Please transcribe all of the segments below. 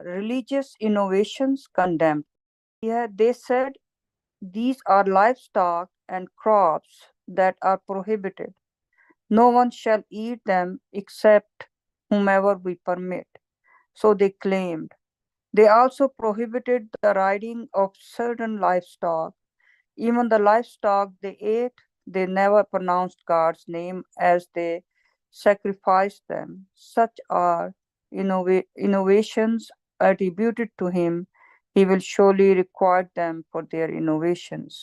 Religious innovations condemned. Yeah, they said these are livestock and crops that are prohibited. No one shall eat them except whomever we permit. So they claimed. They also prohibited the riding of certain livestock. Even the livestock they ate, they never pronounced God's name as they sacrificed them. Such are innovations attributed to Him. He will surely require them for their innovations.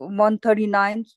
139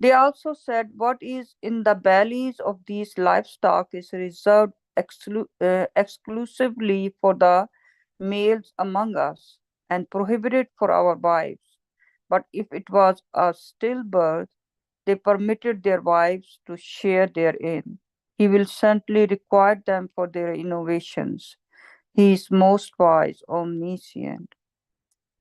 They also said, what is in the bellies of these livestock is reserved exclusively for the males among us and prohibited for our wives. But if it was a stillbirth, they permitted their wives to share therein. He will certainly require them for their innovations. He is most wise, omniscient.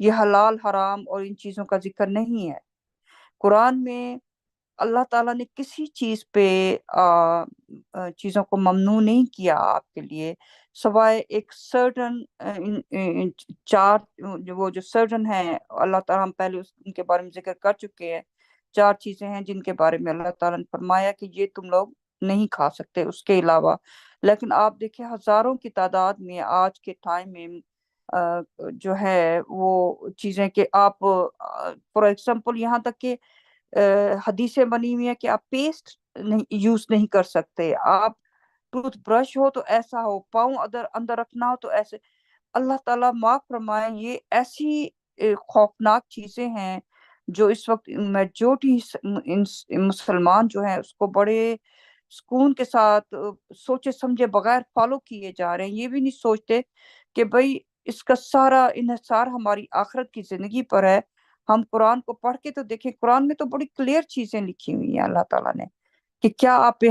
یہ حلال حرام اور ان چیزوں کا ذکر نہیں ہے۔ قرآن میں اللہ تعالیٰ نے کسی چیز پہ چیزوں کو ممنوع نہیں کیا آپ کے لیے، سوائے ایک سرٹن چار، وہ جو سرٹن ہیں اللہ تعالیٰ، ہم پہلے ان کے بارے میں ذکر کر چکے ہیں، چار چیزیں ہیں جن کے بارے میں اللہ تعالیٰ نے فرمایا کہ یہ تم لوگ نہیں کھا سکتے اس کے علاوہ۔ لیکن آپ دیکھیں ہزاروں کی تعداد میں آج کے ٹائم میں جو ہے وہ چیزیں کہ آپ فار ایگزامپل یہاں تک کہ حدیثیں بنی ہوئی ہیں کہ آپ پیسٹ نہیں یوز نہیں کر سکتے، آپ ٹوتھ برش ہو تو ایسا ہو، پاؤں اندر اندر رکھنا ہو تو ایسے۔ اللہ تعالیٰ معاف فرمائے، یہ ایسی خوفناک چیزیں ہیں جو اس وقت میجورٹی مسلمان جو ہیں اس کو بڑے سکون کے ساتھ سوچے سمجھے بغیر فالو کیے جا رہے ہیں۔ یہ بھی نہیں سوچتے کہ بھئی اس کا سارا انحصار ہماری آخرت کی زندگی پر ہے۔ ہم قرآن کو پڑھ کے تو دیکھیں، قرآن میں تو بڑی کلیئر چیزیں لکھی ہوئی ہیں اللہ تعالیٰ نے کہ کیا آپ پہ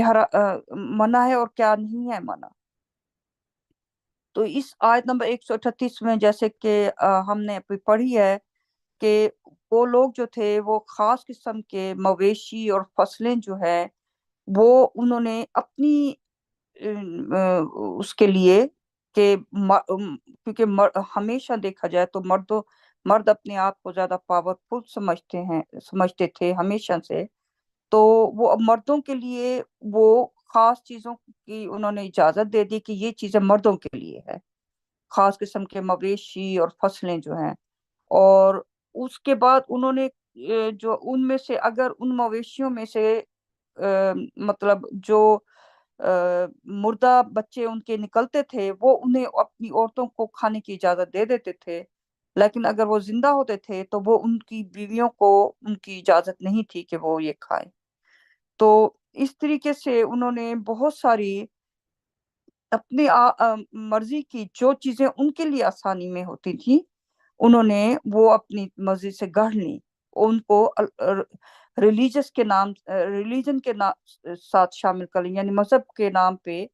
منع ہے اور کیا نہیں ہے منع۔ تو اس آیت نمبر 138 میں جیسے کہ ہم نے ابھی پڑھی ہے کہ وہ لوگ جو تھے وہ خاص قسم کے مویشی اور فصلیں جو ہے وہ انہوں نے اپنی اس کے لیے کہ کیونکہ ہمیشہ دیکھا جائے تو مرد اپنے آپ کو زیادہ پاورفل سمجھتے تھے ہمیشہ سے، تو وہ اب مردوں کے لیے وہ خاص چیزوں کی انہوں نے اجازت دے دی کہ یہ چیزیں مردوں کے لیے ہے، خاص قسم کے مویشی اور فصلیں جو ہیں۔ اور اس کے بعد انہوں نے جو ان میں سے اگر ان مویشیوں میں سے مطلب جو مردہ بچے ان کے نکلتے تھے وہ انہیں اپنی عورتوں کو کھانے کی اجازت دے دیتے تھے، لیکن اگر وہ زندہ ہوتے تھے تو وہ ان کی بیویوں کو ان کی اجازت نہیں تھی کہ وہ یہ کھائیں۔ تو اس طریقے سے انہوں نے بہت ساری اپنی مرضی کی جو چیزیں ان کے لیے آسانی میں ہوتی تھی انہوں نے وہ اپنی مرضی سے گڑھ لی، ان کو ریلیجن کے ساتھ شامل کر لی، یعنی مذہب کے نام پہ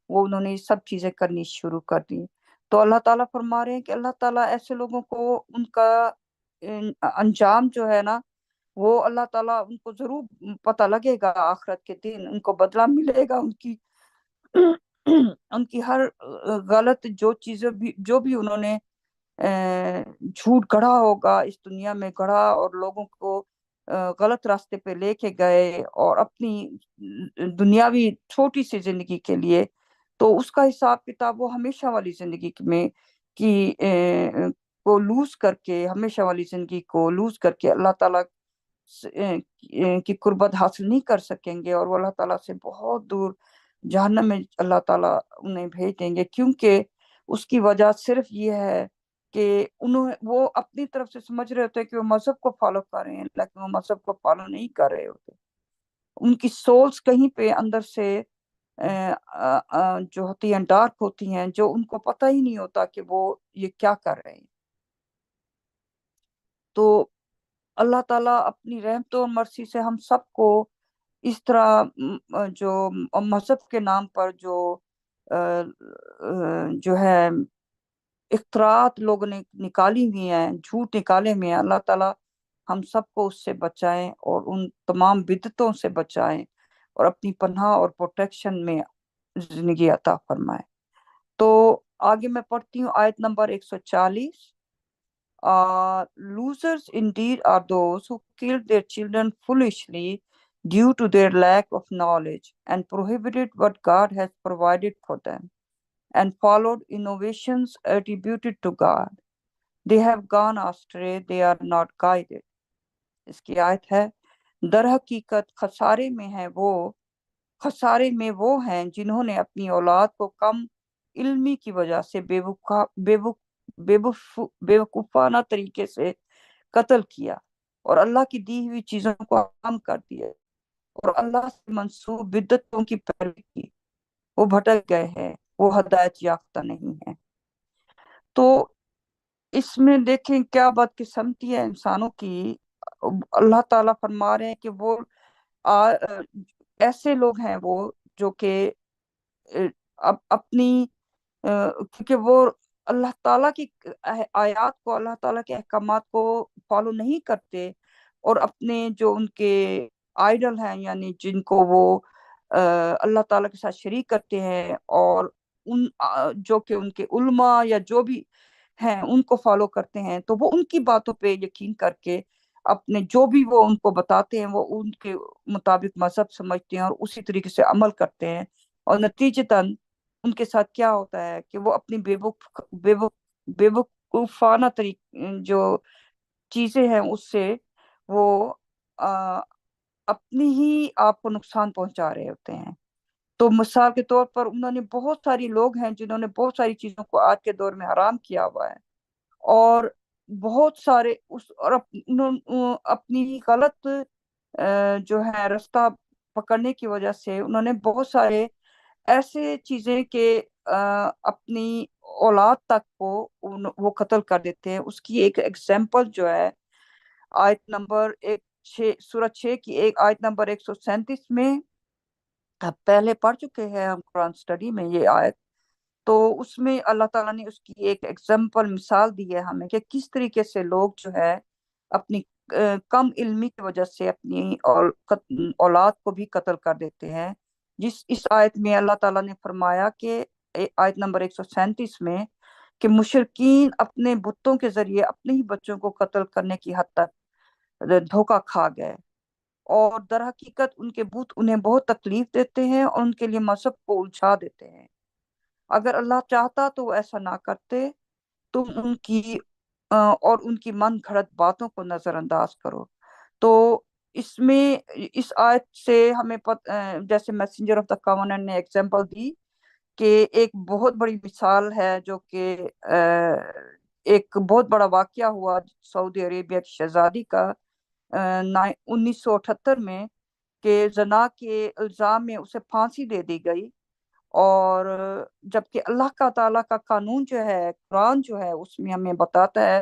وہ انہوں نے یہ سب چیزیں کرنی شروع کر دی۔ تو اللہ تعالیٰ فرما رہے ہیں کہ اللہ تعالیٰ ایسے لوگوں کو ان کا انجام جو ہے نا وہ اللہ تعالیٰ ان کو ضرور پتہ لگے گا، آخرت کے دن ان کو بدلہ ملے گا ان کی ان کی ہر غلط جو بھی انہوں نے جھوٹ گڑھا ہوگا اس دنیا میں گڑھا اور لوگوں کو غلط راستے پہ لے کے گئے اور اپنی دنیاوی چھوٹی سی زندگی کے لیے، تو اس کا حساب کتاب وہ ہمیشہ والی زندگی میں کی کو لوز کر کے، ہمیشہ والی زندگی کو لوز کر کے اللہ تعالیٰ کی قربت حاصل نہیں کر سکیں گے، اور وہ اللہ تعالیٰ سے بہت دور جہنم میں اللہ تعالیٰ انہیں بھیج دیں گے، کیونکہ اس کی وجہ صرف یہ ہے کہ وہ اپنی طرف سے سمجھ رہے ہوتے ہیں کہ وہ مذہب کو فالو کر رہے ہیں، لیکن وہ مذہب کو فالو نہیں کر رہے ہوتے۔ ان کی سولز کہیں پہ اندر سے جو ہوتی ہیں ڈارک ہوتی ہیں، جو ان کو پتہ ہی نہیں ہوتا کہ وہ یہ کیا کر رہے ہیں۔ تو اللہ تعالیٰ اپنی رحمت و مرضی سے ہم سب کو اس طرح جو مذہب کے نام پر جو ہے اختراعات لوگوں نے نکالی ہوئی ہیں، جھوٹ نکالے ہوئے ہیں، اللہ تعالیٰ ہم سب کو اس سے بچائیں اور ان تمام بدعتوں سے بچائیں اور اپنی پناہ اور پروٹیکشن میں زندگی عطا فرمائے۔ تو آگے میں پڑھتی ہوں آیت number 140۔ Losers indeed are those who killed their children foolishly due to their lack of knowledge and prohibited what God has provided for them and followed innovations attributed to God. They have gone astray, they are not guided. اس کی آیت ہے، در حقیقت خسارے میں وہ ہیں جنہوں نے اپنی اولاد کو کم علمی کی وجہ سے بے وقوفانہ طریقے سے قتل کیا اور اللہ کی دی ہوئی چیزوں کو عام کر دیا اور اللہ سے منسوب بدعتوں کی پیروی کی، وہ بھٹک گئے ہیں، وہ ہدایت یافتہ نہیں ہے۔ تو اس میں دیکھیں کیا بدقسمتی ہے انسانوں کی۔ اللہ تعالیٰ فرما رہے ہیں کہ وہ ایسے لوگ ہیں وہ جو کہ اپنی کیونکہ وہ اللہ تعالیٰ کی آیات کو، اللہ تعالیٰ کے احکامات کو فالو نہیں کرتے، اور اپنے جو ان کے آئیڈل ہیں، یعنی جن کو وہ اللہ تعالیٰ کے ساتھ شریک کرتے ہیں، اور ان جو کہ ان کے علماء یا جو بھی ہیں ان کو فالو کرتے ہیں، تو وہ ان کی باتوں پہ یقین کر کے اپنے جو بھی وہ ان کو بتاتے ہیں وہ ان کے مطابق مذہب سمجھتے ہیں اور اسی طریقے سے عمل کرتے ہیں، اور نتیجتاً ان کے ساتھ کیا ہوتا ہے کہ وہ اپنی بے وقوفانہ جو چیزیں ہیں اس سے وہ آ، اپنی ہی آپ کو نقصان پہنچا رہے ہوتے ہیں۔ تو مثال کے طور پر انہوں نے بہت ساری لوگ ہیں جنہوں نے بہت ساری چیزوں کو آج کے دور میں حرام کیا ہوا ہے، اور بہت سارے اور اپنی غلط جو ہے رستہ پکڑنے کی وجہ سے انہوں نے بہت سارے ایسے چیزیں کہ اپنی اولاد تک کو وہ قتل کر دیتے ہیں۔ اس کی ایک ایگزامپل جو ہے آیت نمبر سورہ 6 کی آیت نمبر 137 میں پہلے پڑھ چکے ہیں ہم قرآن سٹڈی میں یہ آیت، تو اس میں اللہ تعالیٰ نے اس کی ایک ایگزامپل مثال دی ہے ہمیں کہ کس طریقے سے لوگ جو ہے اپنی کم علمی کی وجہ سے اپنی اولاد کو بھی قتل کر دیتے ہیں۔ اس آیت میں اللہ تعالیٰ نے فرمایا کہ آیت نمبر 137 میں کہ مشرکین اپنے بتوں کے ذریعے اپنے ہی بچوں کو قتل کرنے کی حد تک دھوکہ کھا گئے، اور در حقیقت ان کے بت انہیں بہت تکلیف دیتے ہیں اور ان کے لیے مذہب کو الجھا دیتے ہیں۔ اگر اللہ چاہتا تو وہ ایسا نہ کرتے، تم ان کی اور ان کی من گھڑت باتوں کو نظر انداز کرو۔ تو اس میں اس آیت سے ہمیں جیسے میسنجر آف دا کاوننٹ نے ایگزامپل دی کہ ایک بہت بڑی مثال ہے جو کہ ایک بہت بڑا واقعہ ہوا سعودی عربیہ کی شہزادی کا 1978 میں، کہ زنا کے الزام میں اسے پھانسی دے دی گئی، اور جبکہ اللہ کا تعالیٰ کا قانون جو ہے، قرآن جو ہے، اس میں ہمیں بتاتا ہے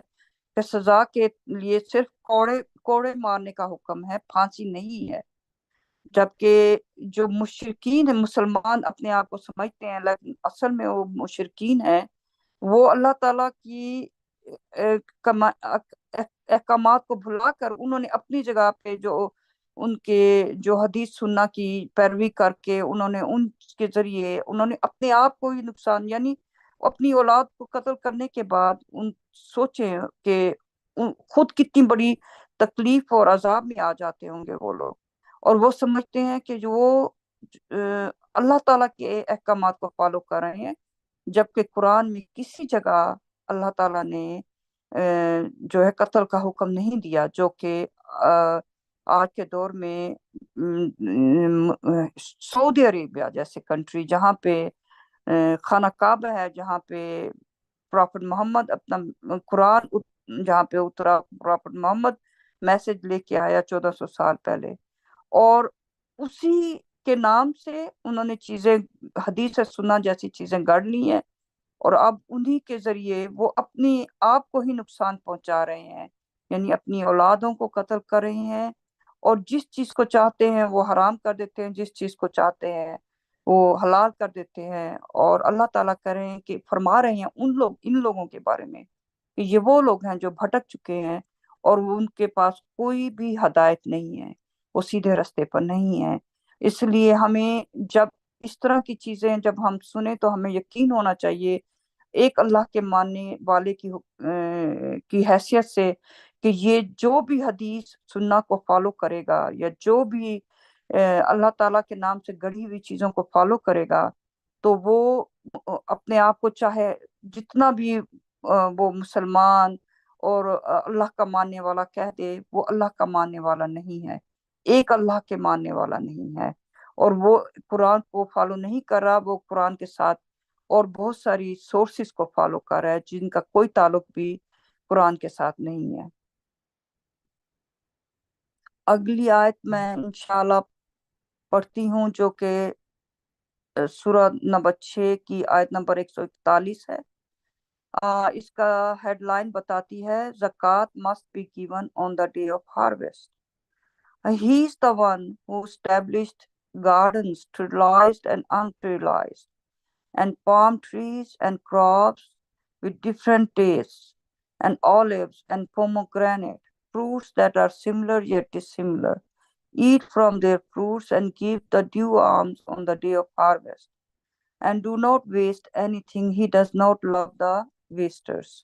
کہ سزا کے لیے صرف کوڑے مارنے کا حکم ہے، پھانسی نہیں ہے۔ جبکہ جو مشرکین ہیں، مسلمان اپنے آپ کو سمجھتے ہیں لیکن اصل میں وہ مشرکین ہیں، وہ اللہ تعالیٰ کی احکامات کو بھلا کر انہوں نے اپنی جگہ پہ ان کے جو حدیث سننا کی پیروی کر کے انہوں نے ان کے ذریعے انہوں نے اپنے آپ کو ہی نقصان، یعنی اپنی اولاد کو قتل کرنے کے بعد سوچیں کہ خود کتنی بڑی تکلیف اور عذاب میں آ جاتے ہوں گے وہ لوگ، اور وہ سمجھتے ہیں کہ جو وہ اللہ تعالیٰ کے احکامات کو فالو کر رہے ہیں، جبکہ قرآن میں کسی جگہ اللہ تعالیٰ نے جو ہے قتل کا حکم نہیں دیا، جو کہ آج کے دور میں سعودی عربیہ جیسے کنٹری جہاں پہ خانہ کعبہ ہے، جہاں پہ پرافٹ محمد اپنا قرآن جہاں پہ اترا، پرافٹ محمد میسج لے کے آیا 1400 سال پہلے، اور اسی کے نام سے انہوں نے چیزیں حدیث سننا جیسی چیزیں گڑھ لی ہیں، اور اب انہی کے ذریعے وہ اپنی آپ کو ہی نقصان پہنچا رہے ہیں، یعنی اپنی اولادوں کو قتل کر رہے ہیں، اور جس چیز کو چاہتے ہیں وہ حرام کر دیتے ہیں، جس چیز کو چاہتے ہیں وہ حلال کر دیتے ہیں، اور اللہ تعالیٰ کہہ رہے ہیں کہ فرما رہے ہیں ان لوگوں کے بارے میں کہ یہ وہ لوگ ہیں جو بھٹک چکے ہیں، اور وہ ان کے پاس کوئی بھی ہدایت نہیں ہے، وہ سیدھے رستے پر نہیں ہے۔ اس لیے ہمیں جب اس طرح کی چیزیں جب ہم سنیں تو ہمیں یقین ہونا چاہیے ایک اللہ کے ماننے والے کی حیثیت سے کہ یہ جو بھی حدیث سننا کو فالو کرے گا، یا جو بھی اللہ تعالیٰ کے نام سے گڑھی ہوئی چیزوں کو فالو کرے گا، تو وہ اپنے آپ کو چاہے جتنا بھی وہ مسلمان اور اللہ کا ماننے والا کہہ دے، وہ اللہ کا ماننے والا نہیں ہے، ایک اللہ کے ماننے والا نہیں ہے، اور وہ قرآن کو فالو نہیں کر رہا، وہ قرآن کے ساتھ اور بہت ساری سورسز کو فالو کر رہا ہے جن کا کوئی تعلق بھی قرآن کے ساتھ نہیں ہے۔ اگلی آیت میں انشاءاللہ پڑھتی ہوں جو کہ سورہ نمبر 6 کی آیت نمبر 141 ہے۔ اس کا ہیڈ لائن بتاتی ہے زکوٰۃ must be given on the day of harvest. He is the one who established gardens, trellised and untrellised, and palm trees and crops, with different tastes, and olives and pomegranate, fruits that are similar yet dissimilar. Eat from their fruits and give the due alms on the day of harvest. And do not waste anything. He does not love the wasters.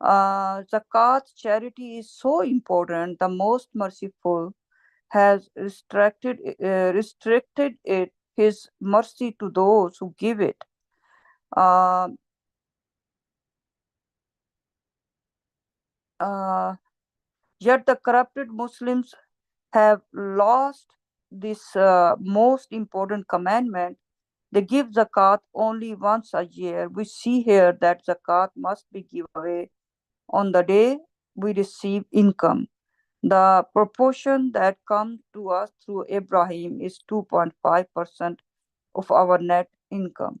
Zakat charity is so important. The most merciful has restricted it his mercy to those who give it. Uh, uh, Yet the corrupted Muslims have lost this most important commandment. They give zakat only once a year. We see here that zakat must be given away on the day we receive income. The proportion that comes to us through Ibrahim is 2.5% of our net income.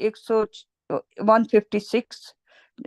156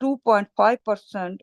2.5%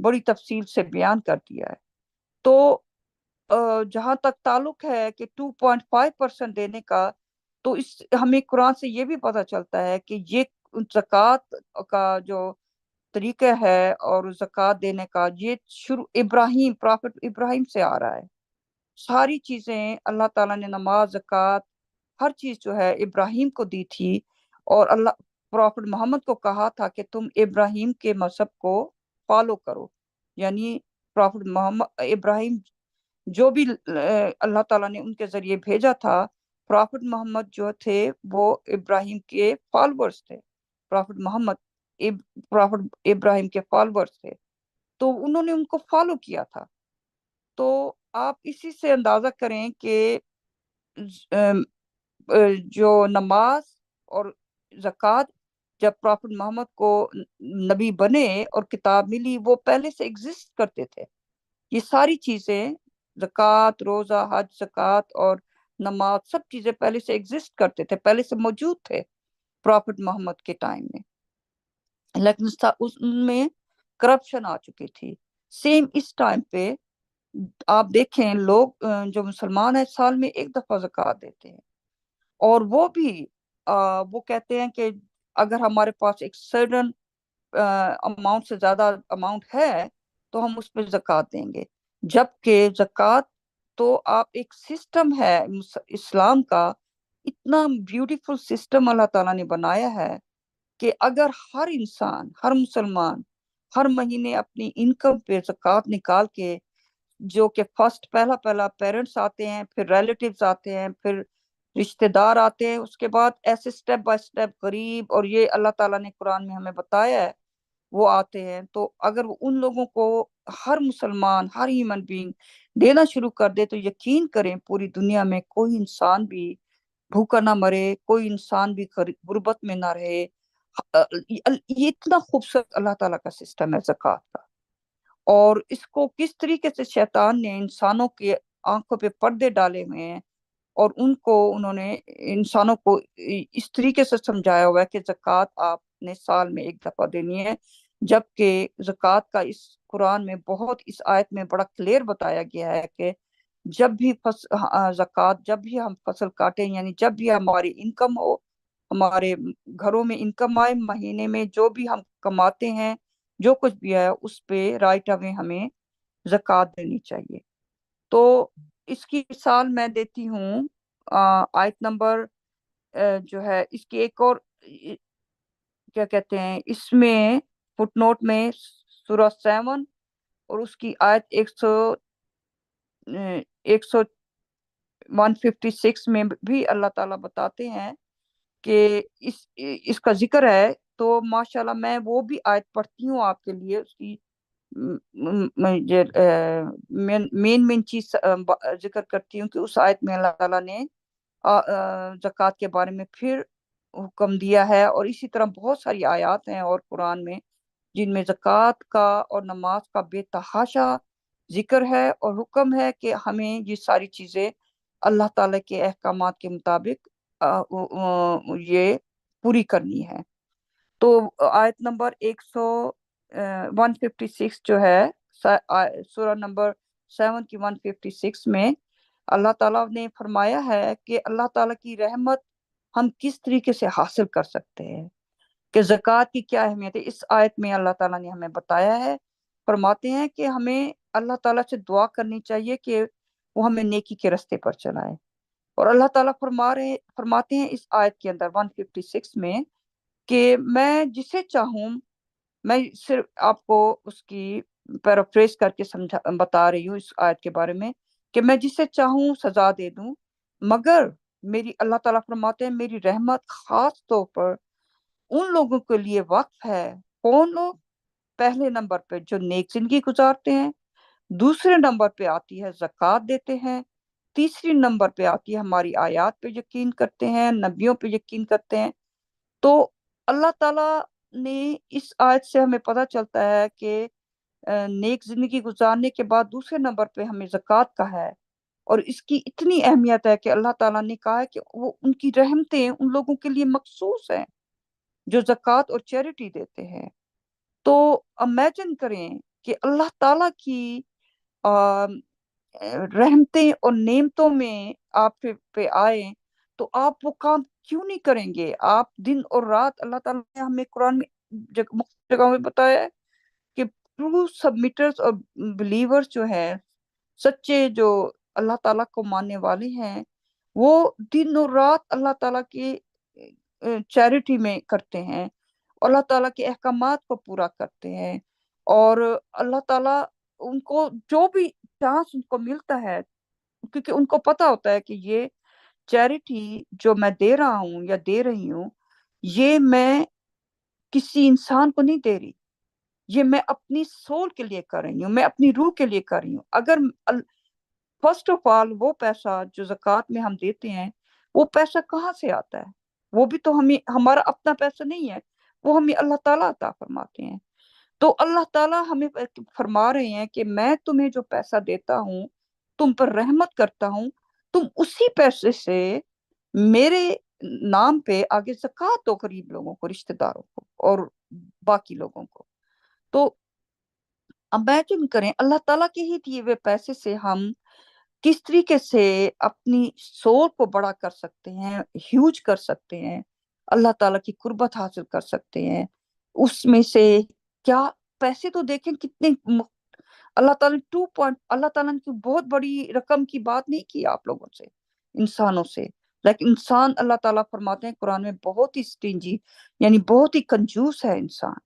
بڑی تفصیل سے بیان کر دیا ہے۔ تو جہاں تک تعلق ہے کہ 2.5% دینے کا، تو اس ہمیں قرآن سے یہ بھی پتہ چلتا ہے کہ یہ زکوٰۃ کا جو طریقہ ہے اور زکوٰۃ دینے کا، یہ شروع پرافٹ ابراہیم سے آ رہا ہے۔ ساری چیزیں اللہ تعالیٰ نے، نماز، زکوٰۃ، ہر چیز جو ہے ابراہیم کو دی تھی، اور اللہ پرافٹ محمد کو کہا تھا کہ تم ابراہیم کے مذہب کو فالو کرو، یعنی پرافٹ محمد ابراہیم جو بھی اللہ تعالیٰ نے ان کے ذریعے بھیجا تھا، پرافٹ محمد جو تھے وہ ابراہیم کے فالورز تھے۔ پرافٹ محمد پرافٹ ابراہیم کے فالورز تھے، تو انہوں نے ان کو فالو کیا تھا۔ تو آپ اسی سے اندازہ کریں کہ جو نماز اور زکوٰۃ جب پرافٹ محمد کو نبی بنے اور کتاب ملی، وہ پہلے سے ایگزسٹ کرتے تھے۔ یہ ساری چیزیں، زکوٰۃ، روزہ، حج، زکوٰۃ اور نماز، سب چیزیں پہلے سے ایگزسٹ کرتے تھے، پہلے سے موجود تھے پرافٹ محمد کے ٹائم میں، لیکن ان میں کرپشن آ چکی تھی۔ سیم اس ٹائم پہ آپ دیکھیں، لوگ جو مسلمان ہیں سال میں ایک دفعہ زکوٰۃ دیتے ہیں، اور وہ بھی وہ کہتے ہیں کہ اگر ہمارے پاس ایک سرٹن اماؤنٹ سے زیادہ اماؤنٹ ہے تو ہم اس پہ زکوٰۃ دیں گے، جبکہ زکوٰۃ تو آپ ایک سسٹم ہے اسلام کا، اتنا بیوٹیفل سسٹم اللہ تعالیٰ نے بنایا ہے کہ اگر ہر انسان، ہر مسلمان ہر مہینے اپنی انکم پہ زکوٰۃ نکال کے، جو کہ پہلا پیرنٹس آتے ہیں، پھر ریلیٹیوز آتے ہیں، پھر رشتہ دار آتے ہیں، اس کے بعد ایسے سٹیپ بائی سٹیپ غریب، اور یہ اللہ تعالیٰ نے قرآن میں ہمیں بتایا ہے، وہ آتے ہیں۔ تو اگر وہ ان لوگوں کو ہر مسلمان، ہر ہیومن بینگ دینا شروع کر دے، تو یقین کریں پوری دنیا میں کوئی انسان بھی بھوکا نہ مرے، کوئی انسان بھی غربت میں نہ رہے۔ یہ اتنا خوبصورت اللہ تعالیٰ کا سسٹم ہے زکوٰۃ کا، اور اس کو کس طریقے سے شیطان نے انسانوں کے آنکھوں پہ پردے ڈالے ہوئے ہیں، اور انہوں نے انسانوں کو اس طریقے سے سمجھایا ہوا ہے کہ زکوٰۃ آپ نے سال میں ایک دفعہ دینی ہے، جبکہ زکوٰۃ کا اس قرآن میں اس آیت میں بڑا کلیئر بتایا گیا ہے کہ جب بھی زکوٰۃ، جب بھی ہم فصل کاٹیں، یعنی جب بھی ہماری انکم ہو، ہمارے گھروں میں انکم آئے، مہینے میں جو بھی ہم کماتے ہیں، جو کچھ بھی ہے، اس پہ رائٹ اوے ہمیں زکوٰۃ دینی چاہیے۔ تو اس کی مثال میں دیتی ہوں، آیت نمبر جو ہے اس کی ایک اور کیا کہتے ہیں، اس میں فٹ نوٹ میں سورہ 7 اور اس کی آیت 156 میں بھی اللہ تعالیٰ بتاتے ہیں کہ اس کا ذکر ہے۔ تو ماشاءاللہ میں وہ بھی آیت پڑھتی ہوں آپ کے لیے، اس کی مین چیز ذکر کرتی ہوں کہ اس آیت میں اللہ تعالیٰ نے زکوٰۃ کے بارے میں پھر حکم دیا ہے، اور اسی طرح بہت ساری آیات ہیں اور قرآن میں جن میں زکوٰۃ کا اور نماز کا بے تحاشا ذکر ہے، اور حکم ہے کہ ہمیں یہ ساری چیزیں اللہ تعالیٰ کے احکامات کے مطابق یہ پوری کرنی ہے۔ تو آیت نمبر 156 جو ہے، سورہ نمبر 7 کی 156 میں اللہ تعالیٰ نے فرمایا ہے کہ اللہ تعالیٰ کی رحمت ہم کس طریقے سے حاصل کر سکتے ہیں، کہ زکوٰۃ کی کیا اہمیت ہے۔ اس آیت میں اللہ تعالیٰ نے ہمیں بتایا ہے، فرماتے ہیں کہ ہمیں اللہ تعالیٰ سے دعا کرنی چاہیے کہ وہ ہمیں نیکی کے رستے پر چلائے، اور اللہ تعالیٰ فرماتے ہیں اس آیت کے اندر 156 میں کہ میں جسے چاہوں، میں صرف آپ کو اس کی پیرافریز کر کے بتا رہی ہوں اس آیت کے بارے میں، کہ میں جسے چاہوں سزا دے دوں، مگر اللہ تعالیٰ فرماتے ہیں میری رحمت خاص طور پر ان لوگوں کے لیے وقف ہے۔ کون لوگ؟ پہلے نمبر پہ جو نیک زندگی گزارتے ہیں، دوسرے نمبر پہ آتی ہے زکوٰۃ دیتے ہیں، تیسری نمبر پہ آتی ہے ہماری آیات پہ یقین کرتے ہیں، نبیوں پہ یقین کرتے ہیں۔ تو اللہ تعالیٰ نے اس آیت سے ہمیں پتہ چلتا ہے کہ نیک زندگی گزارنے کے بعد دوسرے نمبر پہ ہمیں زکوٰۃ کا ہے، اور اس کی اتنی اہمیت ہے کہ اللہ تعالیٰ نے کہا ہے کہ وہ ان کی رحمتیں ان لوگوں کے لیے مخصوص ہیں جو زکوٰۃ اور چیریٹی دیتے ہیں۔ تو امیجن کریں کہ اللہ تعالیٰ کی آ، رحمتیں اور نعمتوں میں آپ پہ آئے تو آپ وہ کام کیوں نہیں کریں گے؟ آپ دن اور رات، اللہ تعالیٰ نے ہمیں قرآن میں مختلف جگہوں میں بتایا ہے کہ ٹرو سبمیٹرز اور بلیورز جو ہیں، سچے جو اللہ تعالیٰ کو ماننے والے ہیں، وہ دن اور رات اللہ تعالیٰ کی چیریٹی میں کرتے ہیں، اللہ تعالیٰ کے احکامات کو پورا کرتے ہیں، اور اللہ تعالیٰ ان کو جو بھی چانس ان کو ملتا ہے، کیونکہ ان کو پتا ہوتا ہے کہ یہ چیریٹی جو میں دے رہا ہوں یا دے رہی ہوں، یہ میں کسی انسان کو نہیں دے رہی، یہ میں اپنی سول کے لیے کر رہی ہوں، میں اپنی روح کے لیے کر رہی ہوں۔ اگر فرسٹ آف آل وہ پیسہ جو زکوٰۃ میں ہم دیتے ہیں، وہ پیسہ کہاں سے آتا ہے؟ وہ بھی تو ہمیں، ہمارا اپنا پیسہ نہیں ہے، وہ ہمیں اللہ تعالیٰ عطا فرماتے ہیں۔ تو اللہ تعالیٰ ہمیں فرما رہے ہیں کہ میں تمہیں جو پیسہ دیتا ہوں، تم پر رحمت کرتا ہوں، تم اسی پیسے سے میرے نام پہ آگے زکوٰۃ دو، غریب لوگوں کو، رشتہ داروں کو، اور باقی لوگوں کو۔ تو امیجن کریں، اللہ تعالیٰ کے ہی دیے ہوئے پیسے سے ہم کس طریقے سے اپنی سول کو بڑا کر سکتے ہیں، ہیوج کر سکتے ہیں، اللہ تعالیٰ کی قربت حاصل کر سکتے ہیں۔ اس میں سے کیا پیسے تو دیکھیں کتنے اللہ تعالیٰ نے اللہ تعالیٰ نے کوئی بہت بڑی رقم کی بات نہیں کی آپ لوگوں سے، انسانوں سے، لیکن انسان اللہ تعالیٰ فرماتے ہیں قرآن میں بہت ہی سٹینجی، یعنی بہت ہی کنجوس ہے انسان۔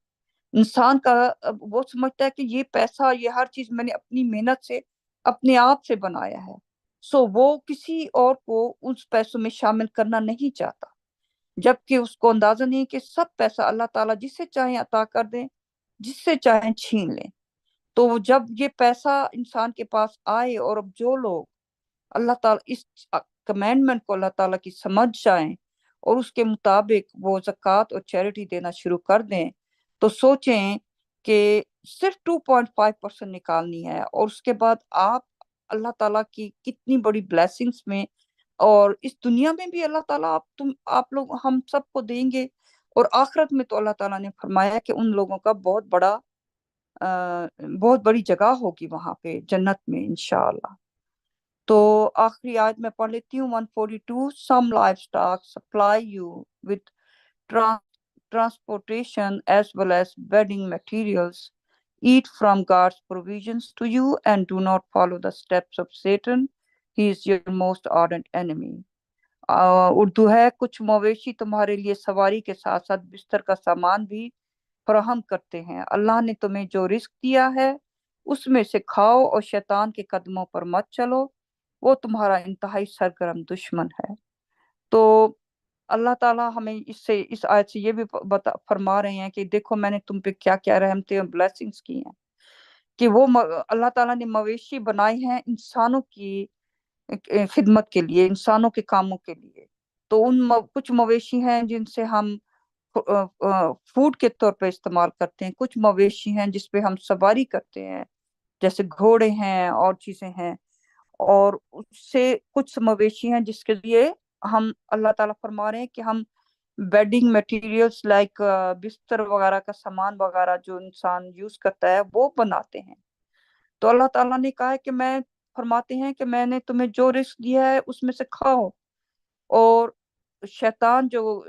انسان کا وہ سمجھتا ہے کہ یہ پیسہ، یہ ہر چیز میں نے اپنی محنت سے، اپنے آپ سے بنایا ہے، سو وہ کسی اور کو اس پیسوں میں شامل کرنا نہیں چاہتا، جبکہ اس کو اندازہ نہیں کہ سب پیسہ اللہ تعالیٰ جس سے چاہیں عطا کر دیں، جس سے چاہیں چھین لیں۔ تو جب یہ پیسہ انسان کے پاس آئے، اور اب جو لوگ اللہ تعالیٰ اس کمینڈمنٹ کو اللہ تعالیٰ کی سمجھ جائیں اور اس کے مطابق وہ زکوٰۃ اور چیریٹی دینا شروع کر دیں، تو سوچیں کہ صرف 2.5% نکالنی ہے، اور اس کے بعد آپ اللہ تعالیٰ کی کتنی بڑی بلیسنگز میں، اور اس دنیا میں بھی اللہ تعالیٰ آپ لوگ ہم سب کو دیں گے، اور آخرت میں تو اللہ تعالیٰ نے فرمایا کہ ان لوگوں کا بہت بڑی جگہ ہوگی وہاں پہ جنت میں انشاءاللہ۔ تو آخری آیت میں پڑھ لیتی ہوں 142۔ Some livestock supply you with transportation as well as bedding materials. Eat from God's provisions to you and do not follow the steps of Satan. He is your most ardent enemy. Urdu ہے، کچھ مویشی تمہارے لیے سواری کے ساتھ ساتھ بستر کا سامان بھی فراہم کرتے ہیں۔ اللہ نے تمہیں جو رزق دیا ہے اس میں سے کھاؤ، اور شیطان کے قدموں پر مت چلو، وہ تمہارا انتہائی سرگرم دشمن ہے۔ تو اللہ تعالیٰ ہمیں اس آیت سے یہ بھی فرما رہے ہیں کہ دیکھو میں نے تم پہ کیا کیا رحمتیں اور بلیسنگز کی ہیں، کہ وہ اللہ تعالیٰ نے مویشی بنائے ہیں انسانوں کی خدمت کے لیے، انسانوں کے کاموں کے لیے۔ تو کچھ مویشی ہیں جن سے ہم فوڈ کے طور پہ استعمال کرتے ہیں، کچھ مویشی ہیں جس پہ ہم سواری کرتے ہیں، جیسے گھوڑے ہیں اور چیزیں ہیں، اور اس سے کچھ مویشی ہیں جس کے لیے ہم اللہ تعالیٰ فرما رہے ہیں کہ ہم بیڈنگ میٹیریلز لائک بستر وغیرہ کا سامان وغیرہ جو انسان یوز کرتا ہے وہ بناتے ہیں۔ تو اللہ تعالیٰ نے کہا ہے کہ فرماتے ہیں کہ میں نے تمہیں جو رزق دیا ہے اس میں سے کھاؤ، اور شیطان جو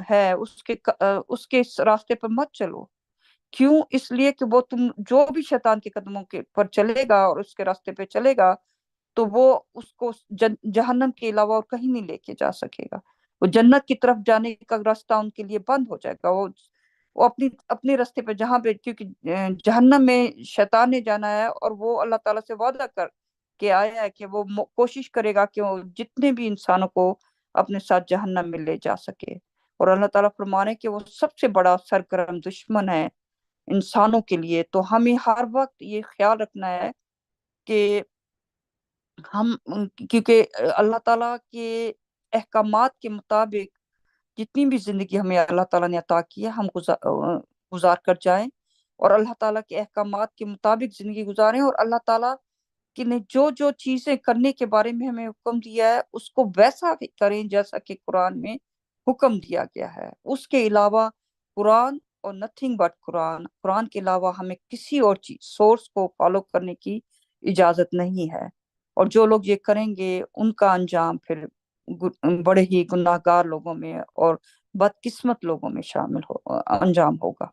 ہے اس کے راستے پر مت چلو۔ کیوں؟ اس لیے کہ وہ جو بھی شیطان کے قدموں کے پر چلے گا اور اس کے راستے پہ چلے گا، تو وہ اس کو جہنم کے علاوہ اور کہیں نہیں لے کے جا سکے گا۔ وہ جنت کی طرف جانے کا راستہ ان کے لیے بند ہو جائے گا۔ وہ اپنے راستے پہ جہاں پہ، کیونکہ جہنم میں شیطان نے جانا ہے، اور وہ اللہ تعالیٰ سے وعدہ کر کے آیا ہے کہ وہ کوشش کرے گا کہ وہ جتنے بھی انسانوں کو اپنے ساتھ جہنم میں لے جا سکے۔ اور اللہ تعالیٰ فرما رہے ہیں کہ وہ سب سے بڑا سرگرم دشمن ہے انسانوں کے لیے۔ تو ہمیں ہر وقت یہ خیال رکھنا ہے کہ ہم، کیونکہ اللہ تعالیٰ کے احکامات کے مطابق جتنی بھی زندگی ہمیں اللہ تعالیٰ نے عطا کی ہے ہم گزار کر جائیں، اور اللہ تعالیٰ کے احکامات کے مطابق زندگی گزاریں، اور اللہ تعالیٰ کی نے جو چیزیں کرنے کے بارے میں ہمیں حکم دیا ہے اس کو ویسا کریں جیسا کہ قرآن میں حکم دیا گیا ہے۔ اس کے علاوہ قرآن اور نتھنگ بٹ قرآن. قرآن کے علاوہ ہمیں کسی اور چیز سورس کو فالو کرنے کی اجازت نہیں ہے. اور جو لوگ یہ کریں گے ان کا انجام پھر بڑے ہی گناہ گار لوگوں میں اور بدقسمت لوگوں میں شامل انجام ہوگا.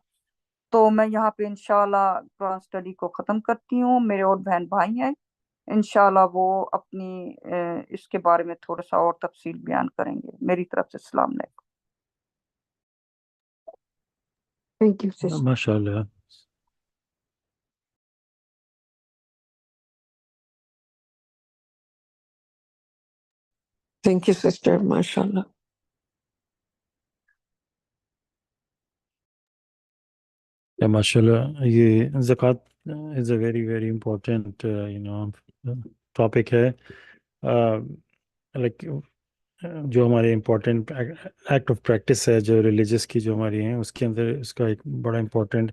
تو میں یہاں پہ انشاءاللہ قرآن اسٹڈی کو ختم کرتی ہوں. میرے اور بہن بھائی ہیں، انشاءاللہ وہ اپنی اس کے بارے میں تھوڑا سا اور تفصیل بیان کریں گے. میری طرف سے السلام علیکم. Thank you sister. ماشاء اللہ. تھینک یو سسٹر، ماشاء اللہ. ماشاء اللہ. یہ زکوٰۃ is a very very important topic ہے. لائک جو ہمارے امپورٹنٹ ایکٹ آف پریکٹس ہے جو ریلیجس کی جو ہماری ہیں اس کے اندر اس کا ایک بڑا امپورٹنٹ.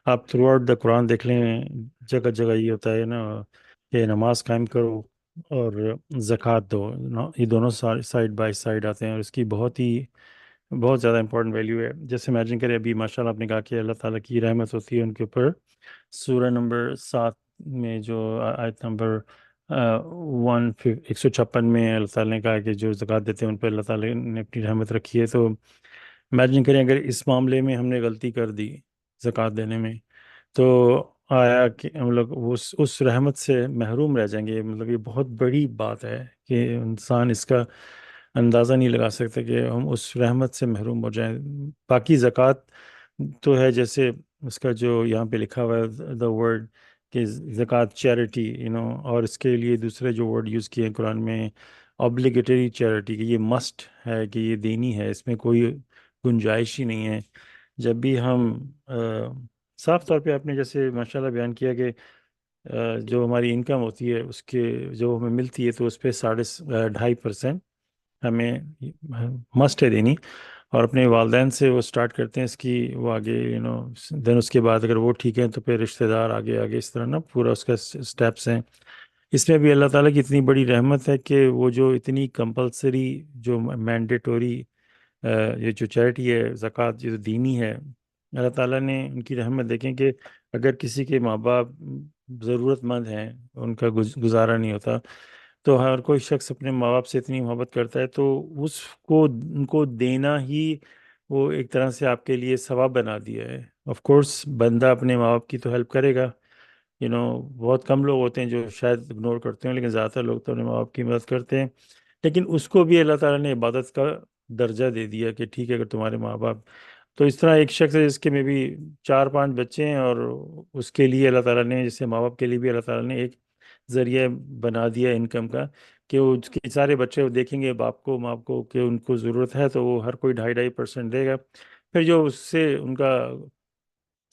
آپ تھرو آؤٹ دا قرآن دیکھ لیں، جگہ جگہ یہ ہوتا ہے نا کہ نماز قائم کرو اور زکوٰۃ دو. یہ دونوں سائڈ بائی سائڈ آتے ہیں اور اس کی بہت زیادہ امپورٹنٹ ویلیو ہے. جیسے امیجن کریں ابھی ماشاء اللہ آپ نے کہا کہ اللہ تعالیٰ کی رحمت ہوتی ہے ان کے اوپر. سورہ نمبر 7 میں جو آیت نمبر 156 میں اللہ تعالیٰ نے کہا کہ جو زکوٰۃ دیتے ہیں ان پہ اللہ تعالیٰ نے اپنی رحمت رکھی ہے. تو امیجن کریں اگر اس معاملے میں ہم نے غلطی کر دی زکوٰۃ دینے میں، تو آیا کہ ہم لوگ اس رحمت سے محروم رہ جائیں گے. مطلب یہ بہت بڑی بات ہے کہ انسان اس کا اندازہ نہیں لگا سکتے کہ ہم اس رحمت سے محروم ہو جائیں. باقی زکوٰۃ تو ہے جیسے اس کا جو یہاں پہ لکھا ہوا ہے دا ورڈ کہ زکوٰۃ چیریٹی اور اس کے لیے دوسرے جو ورڈ یوز کیے ہیں قرآن میں obligatory چیریٹی، کہ یہ مسٹ ہے کہ یہ دینی ہے، اس میں کوئی گنجائش ہی نہیں ہے. جب بھی ہم صاف طور پہ آپ نے جیسے ماشاءاللہ بیان کیا کہ جو ہماری انکم ہوتی ہے اس کے جو ہمیں ملتی ہے تو اس پہ 2.5% ہمیں مسٹ ہے دینی. اور اپنے والدین سے وہ سٹارٹ کرتے ہیں اس کی، وہ آگے دین اس کے بعد اگر وہ ٹھیک ہیں تو پھر رشتہ دار آگے آگے اس طرح نا پورا اس کا سٹیپس ہیں. اس میں بھی اللہ تعالیٰ کی اتنی بڑی رحمت ہے کہ وہ جو اتنی کمپلسری جو مینڈیٹوری یہ جو چیریٹی ہے زکوٰۃ جو دینی ہے، اللہ تعالیٰ نے ان کی رحمت دیکھیں کہ اگر کسی کے ماں باپ ضرورت مند ہیں، ان کا گزارا نہیں ہوتا، تو ہر کوئی شخص اپنے ماں باپ سے اتنی محبت کرتا ہے تو اس کو ان کو دینا ہی وہ ایک طرح سے آپ کے لیے ثواب بنا دیا ہے. آف کورس بندہ اپنے ماں باپ کی تو ہیلپ کرے گا، بہت کم لوگ ہوتے ہیں جو شاید اگنور کرتے ہیں، لیکن زیادہ تر لوگ تو اپنے ماں باپ کی مدد کرتے ہیں. لیکن اس کو بھی اللہ تعالیٰ نے عبادت کا درجہ دے دیا کہ ٹھیک ہے اگر تمہارے ماں باپ، تو اس طرح ایک شخص ہے جس کے میں بھی 4-5 بچے ہیں اور اس کے لیے اللہ تعالیٰ نے، جیسے ماں باپ کے لیے بھی اللہ تعالیٰ نے ایک ذریعہ بنا دیا انکم کا کہ وہ اس کے سارے بچے دیکھیں گے باپ کو ماں کو کہ ان کو ضرورت ہے تو وہ ہر کوئی 2.5% دے گا. پھر جو اس سے ان کا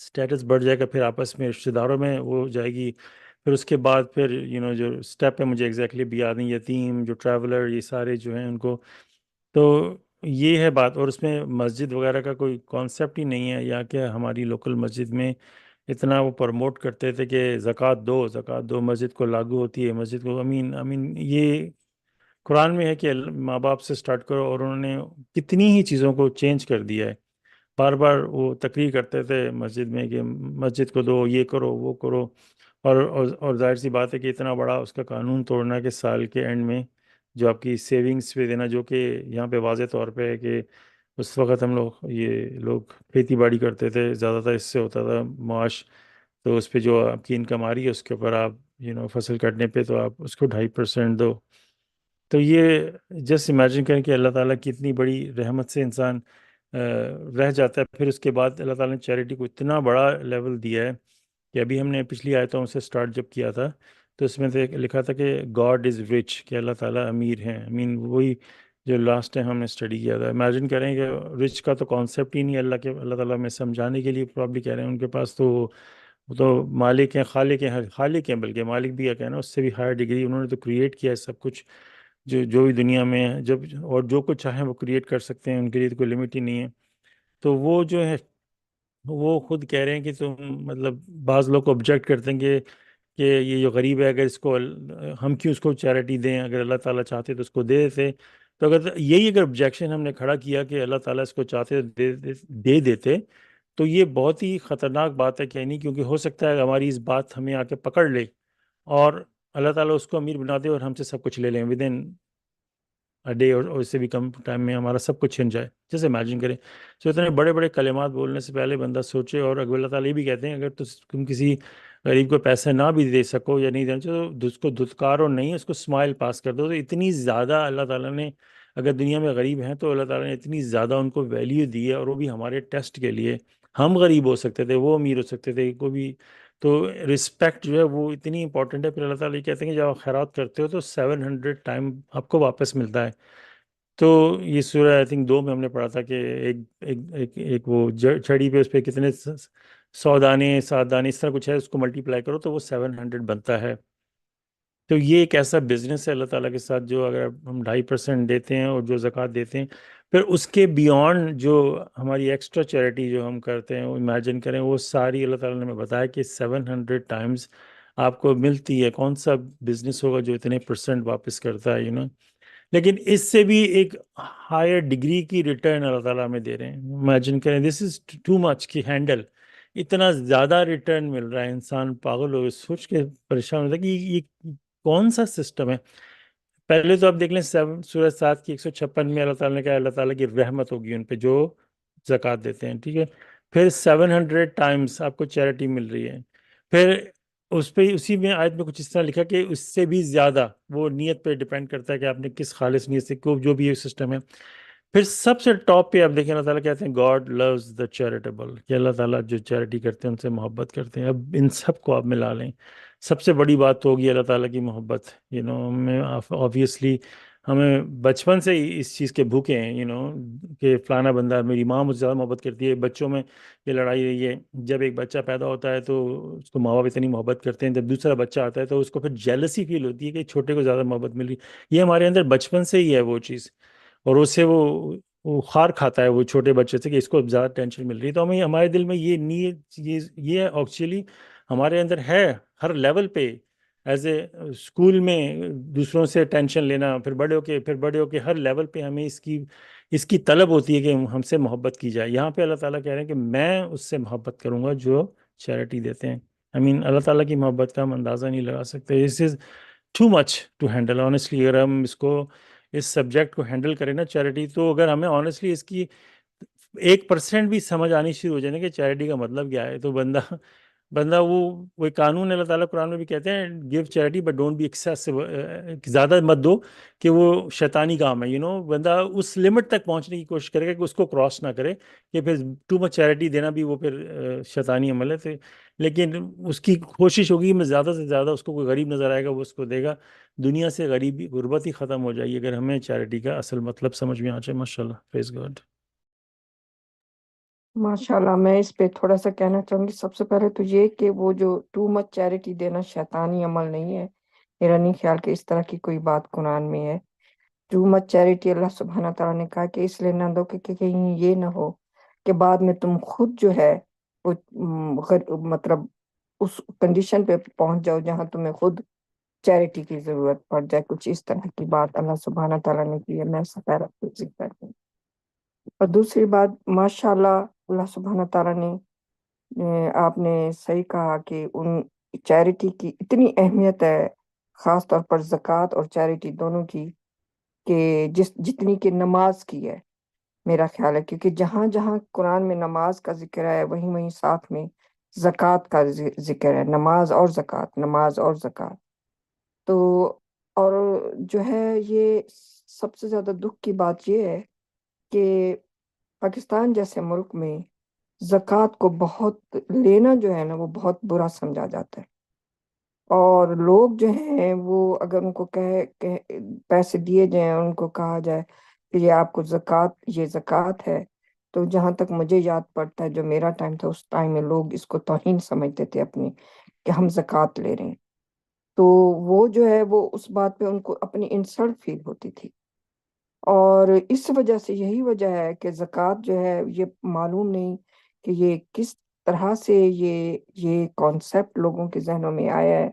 سٹیٹس بڑھ جائے گا، پھر آپس میں رشتہ داروں میں وہ ہو جائے گی. پھر اس کے بعد پھر جو سٹیپ ہے مجھے ایگزیکٹلی بھی یاد نہیں، یتیم جو ٹریولر یہ سارے جو ہیں ان کو، تو یہ ہے بات. اور اس میں مسجد وغیرہ کا کوئی کانسیپٹ ہی نہیں ہے، یا کہ ہماری لوکل مسجد میں اتنا وہ پروموٹ کرتے تھے کہ زکوٰۃ دو زکوٰۃ دو، مسجد کو لاگو ہوتی ہے مسجد کو. امین یہ قرآن میں ہے کہ ماں باپ سے سٹارٹ کرو، اور انہوں نے کتنی ہی چیزوں کو چینج کر دیا ہے. بار بار وہ تقریر کرتے تھے مسجد میں کہ مسجد کو دو، یہ کرو وہ کرو. اور ظاہر سی بات ہے کہ اتنا بڑا اس کا قانون توڑنا کہ سال کے اینڈ میں جو آپ کی سیونگز پہ دینا، جو کہ یہاں پہ واضح طور پہ ہے کہ اس وقت ہم لوگ کھیتی باڑی کرتے تھے، زیادہ تر اس سے ہوتا تھا معاش. تو اس پہ جو آپ کی انکم آ رہی ہے اس کے اوپر آپ فصل کٹنے پہ تو آپ اس کو 2.5% دو. تو یہ جسٹ امیجن کریں کہ اللہ تعالیٰ کی اتنی بڑی رحمت سے انسان رہ جاتا ہے. پھر اس کے بعد اللہ تعالیٰ نے چیریٹی کو اتنا بڑا لیول دیا ہے کہ ابھی ہم نے پچھلی آیتوں سے سٹارٹ جب کیا تھا تو اس میں سے لکھا تھا کہ گاڈ از رچ، کہ اللہ تعالیٰ امیر ہیں. وہی جو لاسٹ ٹائم ہم نے اسٹڈی کیا تھا. امیجن کریں کہ رچ کا تو کانسیپٹ ہی نہیں ہے اللہ تعالیٰ میں سمجھانے کے لیے پرابلی کہہ رہے ہیں ان کے پاس تو وہ تو مالک ہیں، خالق ہیں، بلکہ مالک بھی کیا کہنا اس سے بھی ہائر ڈگری. انہوں نے تو کریٹ کیا ہے سب کچھ جو بھی دنیا میں ہے، اور جو کچھ چاہیں وہ کریٹ کر سکتے ہیں، ان کے لیے تو کوئی لمٹ ہی نہیں ہے. تو وہ جو ہے وہ خود کہہ رہے ہیں کہ تم مطلب بعض لوگ آبجیکٹ کرتے ہیں کہ یہ جو غریب ہے اگر اس کو ہم کیوں اس کو چیریٹی دیں، اگر اللہ تعالیٰ چاہتے تو اس کو دے دیتے. تو اگر آبجیکشن ہم نے کھڑا کیا کہ اللہ تعالیٰ اس کو چاہتے دے دیتے، تو یہ بہت ہی خطرناک بات ہے کہنی، کیونکہ ہو سکتا ہے ہماری اس بات ہمیں آ کے پکڑ لے اور اللہ تعالیٰ اس کو امیر بنا دے اور ہم سے سب کچھ لے لیں ود ان ڈے، اور اس سے بھی کم ٹائم میں ہمارا سب کچھ چھن جائے. جیسے امیجن کریں، تو اتنے بڑے بڑے کلمات بولنے سے پہلے بندہ سوچے. اور اگر اللہ تعالیٰ یہ بھی کہتے ہیں اگر تم کسی غریب کو پیسے نہ بھی دے سکو یا نہیں دینا چاہو تو اس کو دھتکارو نہیں، اس کو اسمائل پاس کر دو. تو اتنی زیادہ اللہ تعالیٰ نے، اگر دنیا میں غریب ہیں تو اللہ تعالیٰ نے اتنی زیادہ ان کو ویلیو دی ہے، اور وہ بھی ہمارے ٹیسٹ کے لیے. ہم غریب ہو سکتے تھے، وہ امیر ہو سکتے تھے، کوئی بھی. تو رسپیکٹ جو ہے وہ اتنی امپورٹنٹ ہے. پھر اللہ تعالیٰ یہ کہتے ہیں کہ جب آپ خیرات کرتے ہو تو 700 ٹائم آپ کو واپس ملتا ہے. تو یہ سورہ آئی تھنک 2 میں ہم نے پڑھا تھا کہ ایک وہ چھڑی پہ اس پہ کتنے 100 دانے 7 دانے اس طرح کچھ ہے، اس کو ملٹیپلائی کرو تو وہ 700 بنتا ہے. تو یہ ایک ایسا بزنس ہے اللہ تعالیٰ کے ساتھ، جو اگر ہم 2.5% دیتے ہیں اور جو زکوٰۃ دیتے ہیں، پھر اس کے بیونڈ جو ہماری ایکسٹرا چیریٹی جو ہم کرتے ہیں وہ امیجن کریں، وہ ساری اللہ تعالیٰ نے ہمیں بتایا کہ 700 ٹائمز آپ کو ملتی ہے. کون سا بزنس ہوگا جو اتنے پرسنٹ واپس کرتا ہے. لیکن اس سے بھی ایک ہائر ڈگری کی ریٹرن اللہ تعالیٰ ہمیں دے رہے ہیں. امیجن کریں، دس از ٹو مچ کی ہینڈل. اتنا زیادہ ریٹرن مل رہا ہے، انسان پاگل ہو سوچ کے پریشان ہوتا ہے کہ یہ کون سا سسٹم ہے. پہلے تو آپ دیکھ لیں سورہ 7 کی 156 میں اللہ تعالیٰ نے کہا اللہ تعالیٰ کی رحمت ہوگی ان پہ جو زکوٰۃ دیتے ہیں، ٹھیک ہے. پھر 700 ٹائمز آپ کو چیریٹی مل رہی ہے. پھر اس پہ اسی میں آیت میں کچھ اس طرح لکھا کہ اس سے بھی زیادہ، وہ نیت پہ ڈیپینڈ کرتا ہے کہ آپ نے کس خالص نیت سے جو بھی یہ سسٹم ہے. پھر سب سے ٹاپ پہ آپ دیکھیں اللہ تعالیٰ کہتے ہیں گاڈ لوز دا چیریٹیبل، کہ اللہ تعالیٰ جو چیریٹی کرتے ہیں ان سے محبت کرتے ہیں. اب ان سب کو آپ ملا لیں، سب سے بڑی بات تو ہوگی اللہ تعالیٰ کی محبت. ہمیں آبویسلی ہمیں بچپن سے ہی اس چیز کے بھوکے ہیں کہ فلانا بندہ، میری ماں مجھ سے زیادہ محبت کرتی ہے. بچوں میں یہ لڑائی رہی ہے، جب ایک بچہ پیدا ہوتا ہے تو اس کو ماں باپ اتنی محبت کرتے ہیں، جب دوسرا بچہ آتا ہے تو اس کو پھر جیلسی فیل ہوتی ہے کہ چھوٹے کو زیادہ محبت مل رہی. یہ ہمارے اندر بچپن سے ہی ہے وہ چیز، اور اس سے وہ خار کھاتا ہے وہ چھوٹے بچے سے کہ اس کو زیادہ ٹینشن مل رہی ہے. تو ہمیں ہمارے دل میں یہ نیت، یہ ایکچولی ہمارے اندر ہے ہر لیول پہ. ایز اے اسکول میں دوسروں سے ٹینشن لینا، پھر بڑے ہو کے ہر لیول پہ ہمیں اس کی طلب ہوتی ہے کہ ہم سے محبت کی جائے. یہاں پہ اللہ تعالیٰ کہہ رہے ہیں کہ میں اس سے محبت کروں گا جو چیریٹی دیتے ہیں. اللہ تعالیٰ کی محبت کا ہم اندازہ نہیں لگا سکتے. اس is too much to handle honestly. اگر ہم اس سبجیکٹ کو ہینڈل کریں نا چیریٹی، تو اگر ہمیں آنیسٹلی اس کی 1% بھی سمجھ آنی شروع ہو جائے نا کہ چیریٹی کا مطلب کیا ہے، تو بندہ وہ قانون اللہ تعالیٰ قرآن میں بھی کہتے ہیں give charity but don't be excessive, زیادہ مت دو کہ وہ شیطانی کام ہے. بندہ اس لمٹ تک پہنچنے کی کوشش کرے گا کہ اس کو کراس نہ کرے، کہ پھر ٹو مچ چیریٹی دینا بھی وہ پھر شیطانی عمل ہے. لیکن اس کی کوشش ہوگی میں زیادہ سے زیادہ اس کو کوئی غریب نظر آئے گا وہ اس کو دے گا. دنیا سے غریبی غربت ہی ختم ہو جائے گی اگر ہمیں چیریٹی کا اصل مطلب سمجھ میں آ جائے. ماشاء اللہ، پریز گاڈ. ماشاء اللہ، میں اس پہ تھوڑا سا کہنا چاہوں گی. سب سے پہلے تو یہ کہ وہ جو ٹو مچ چیریٹی دینا شیطانی عمل نہیں ہے. میرا نہیں خیال کہ اس طرح کی کوئی بات قرآن میں ہے. ٹو مچ چیریٹی اللہ سبحانہ تعالیٰ نے کہا کہ اس لیے نہ دو کہ کہیں یہ نہ ہو کہ بعد میں تم خود جو ہے وہ مطلب اس کنڈیشن پہ پہنچ جاؤ جہاں تمہیں خود چیریٹی کی ضرورت پڑ جائے. کچھ اس طرح کی بات اللہ سبحانہ تعالیٰ نے کی ہے. میں سفارت کو ذکر کروں. اور دوسری بات، ماشاء اللہ اللہ سبحانہ تعالیٰ نے آپ نے صحیح کہا کہ ان چیریٹی کی اتنی اہمیت ہے، خاص طور پر زکوٰۃ اور چیریٹی دونوں کی، کہ جتنی کہ نماز کی ہے. میرا خیال ہے کیونکہ جہاں جہاں قرآن میں نماز کا ذکر ہے وہیں ساتھ میں زکوٰۃ کا ذکر ہے. نماز اور زکوٰۃ، نماز اور زکوٰۃ. تو اور جو ہے یہ سب سے زیادہ دکھ کی بات یہ ہے کہ پاکستان جیسے ملک میں زکوٰۃ کو بہت لینا جو ہے نا وہ بہت برا سمجھا جاتا ہے. اور لوگ جو ہیں وہ اگر ان کو پیسے دیے جائیں، ان کو کہا جائے کہ یہ آپ کو یہ زکوٰۃ ہے، تو جہاں تک مجھے یاد پڑتا ہے جو میرا ٹائم تھا اس ٹائم میں لوگ اس کو توہین سمجھتے تھے اپنی، کہ ہم زکوٰۃ لے رہے ہیں. تو وہ جو ہے وہ اس بات پہ ان کو اپنی انسلٹ فیل ہوتی تھی. اور اس وجہ سے یہی وجہ ہے کہ زکوٰۃ جو ہے یہ معلوم نہیں کہ یہ کس طرح سے یہ کانسیپٹ لوگوں کے ذہنوں میں آیا ہے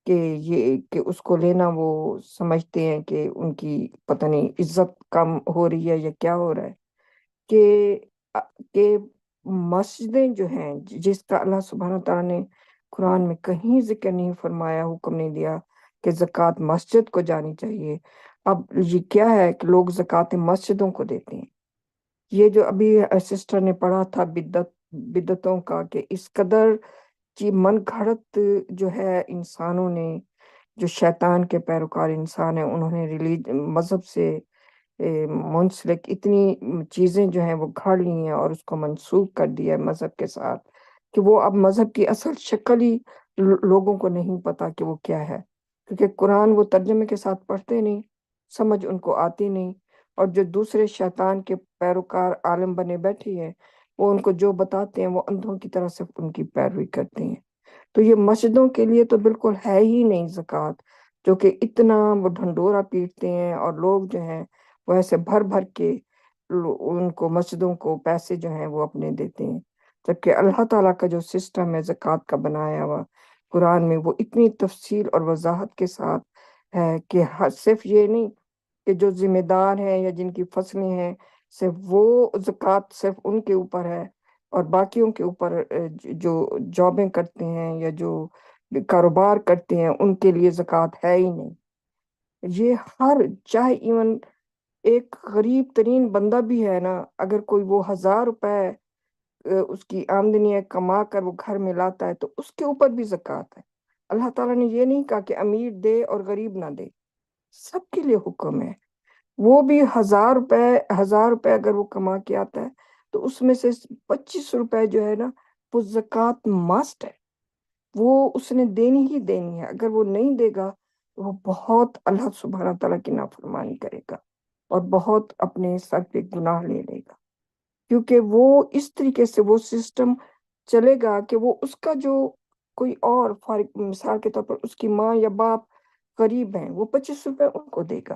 کہ اس کو لینا وہ سمجھتے ہیں کہ ان کی پتہ نہیں عزت کم ہو رہی ہے یا کیا ہو رہا ہے. کہ مسجدیں جو ہیں جس کا اللہ سبحانہ تعالیٰ نے قرآن میں کہیں ذکر نہیں فرمایا، حکم نہیں دیا کہ زکوٰۃ مسجد کو جانی چاہیے، اب یہ کیا ہے کہ لوگ زکوٰۃ مسجدوں کو دیتے ہیں۔ یہ جو ابھی سسٹر نے پڑھا تھا بدعتوں کا، کہ اس قدر کی من گھڑت جو ہے انسانوں نے، جو شیطان کے پیروکار انسان ہیں، انہوں نے مذہب سے منسلک اتنی چیزیں جو ہیں وہ گھڑ لی ہیں اور اس کو منسوخ کر دیا ہے مذہب کے ساتھ، کہ وہ اب مذہب کی اصل شکل ہی لوگوں کو نہیں پتا کہ وہ کیا ہے، کیونکہ قرآن وہ ترجمے کے ساتھ پڑھتے نہیں، سمجھ ان کو آتی نہیں، اور جو دوسرے شیطان کے پیروکار عالم بنے بیٹھے ہیں، وہ ان کو جو بتاتے ہیں وہ اندھوں کی طرح سے ان کی پیروی کرتے ہیں۔ تو یہ مسجدوں کے لیے تو بالکل ہے ہی نہیں زکوٰۃ، جو کہ اتنا وہ ڈھنڈورا پیٹتے ہیں، اور لوگ جو ہیں وہ ایسے بھر بھر کے ان کو مسجدوں کو پیسے جو ہیں وہ اپنے دیتے ہیں، جبکہ اللہ تعالیٰ کا جو سسٹم ہے زکوٰۃ کا بنایا ہوا قرآن میں، وہ اتنی تفصیل اور وضاحت کے ساتھ ہے کہ صرف یہ نہیں کہ جو ذمہ دار ہیں یا جن کی فصلیں ہیں صرف وہ زکوٰۃ صرف ان کے اوپر ہے، اور باقیوں کے اوپر جو جابیں کرتے ہیں یا جو کاروبار کرتے ہیں ان کے لیے زکوٰۃ ہے ہی نہیں۔ یہ چاہے ایون ایک غریب ترین بندہ بھی ہے نا، اگر کوئی وہ 1000 روپے اس کی آمدنی ہے کما کر وہ گھر میں لاتا ہے، تو اس کے اوپر بھی زکوٰۃ ہے۔ اللہ تعالیٰ نے یہ نہیں کہا کہ امیر دے اور غریب نہ دے، سب کے لیے حکم ہے۔ وہ بھی 1000 روپے اگر وہ کما کے آتا ہے تو اس میں سے 25 روپے جو ہے نا وہ زکوٰۃ ماسٹ ہے، وہ اس نے دینی ہی دینی ہے۔ اگر وہ نہیں دے گا تو وہ بہت اللہ سبحانہ تعالیٰ کی نافرمانی کرے گا اور بہت اپنے سر پہ گناہ لے لے گا، کیونکہ وہ اس طریقے سے وہ سسٹم چلے گا کہ وہ اس کا جو کوئی اور مثال کے طور پر اس کی ماں یا باپ غریب ہیں، وہ 25 روپے ان کو دے گا،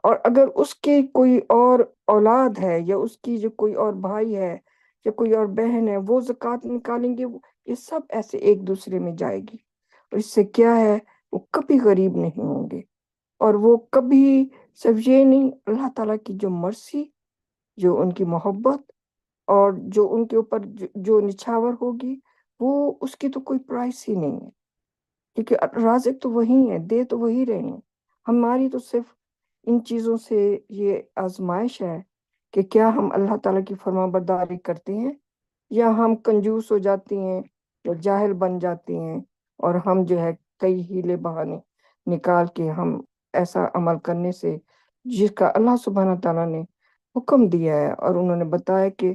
اور اگر اس کے کوئی اور اولاد ہے یا اس کی جو کوئی اور بھائی ہے یا کوئی اور بہن ہے، وہ زکوٰۃ نکالیں گے، یہ سب ایسے ایک دوسرے میں جائے گی، اور اس سے کیا ہے وہ کبھی غریب نہیں ہوں گے، اور وہ کبھی صرف یہ نہیں، اللہ تعالیٰ کی جو مرسی، جو ان کی محبت اور جو ان کے اوپر جو نچھاور ہوگی، وہ اس کی تو کوئی پرائس ہی نہیں ہے، کیونکہ رازق تو وہی ہے، دے تو وہی رہے ہیں۔ ہماری تو صرف ان چیزوں سے یہ آزمائش ہے کہ کیا ہم اللہ تعالیٰ کی فرما برداری کرتے ہیں، یا ہم کنجوس ہو جاتے ہیں یا جاہل بن جاتے ہیں، اور ہم جو ہے کئی ہیلے بہانے نکال کے ہم ایسا عمل کرنے سے جس کا اللہ سبحانہ تعالیٰ نے حکم دیا ہے، اور انہوں نے بتایا کہ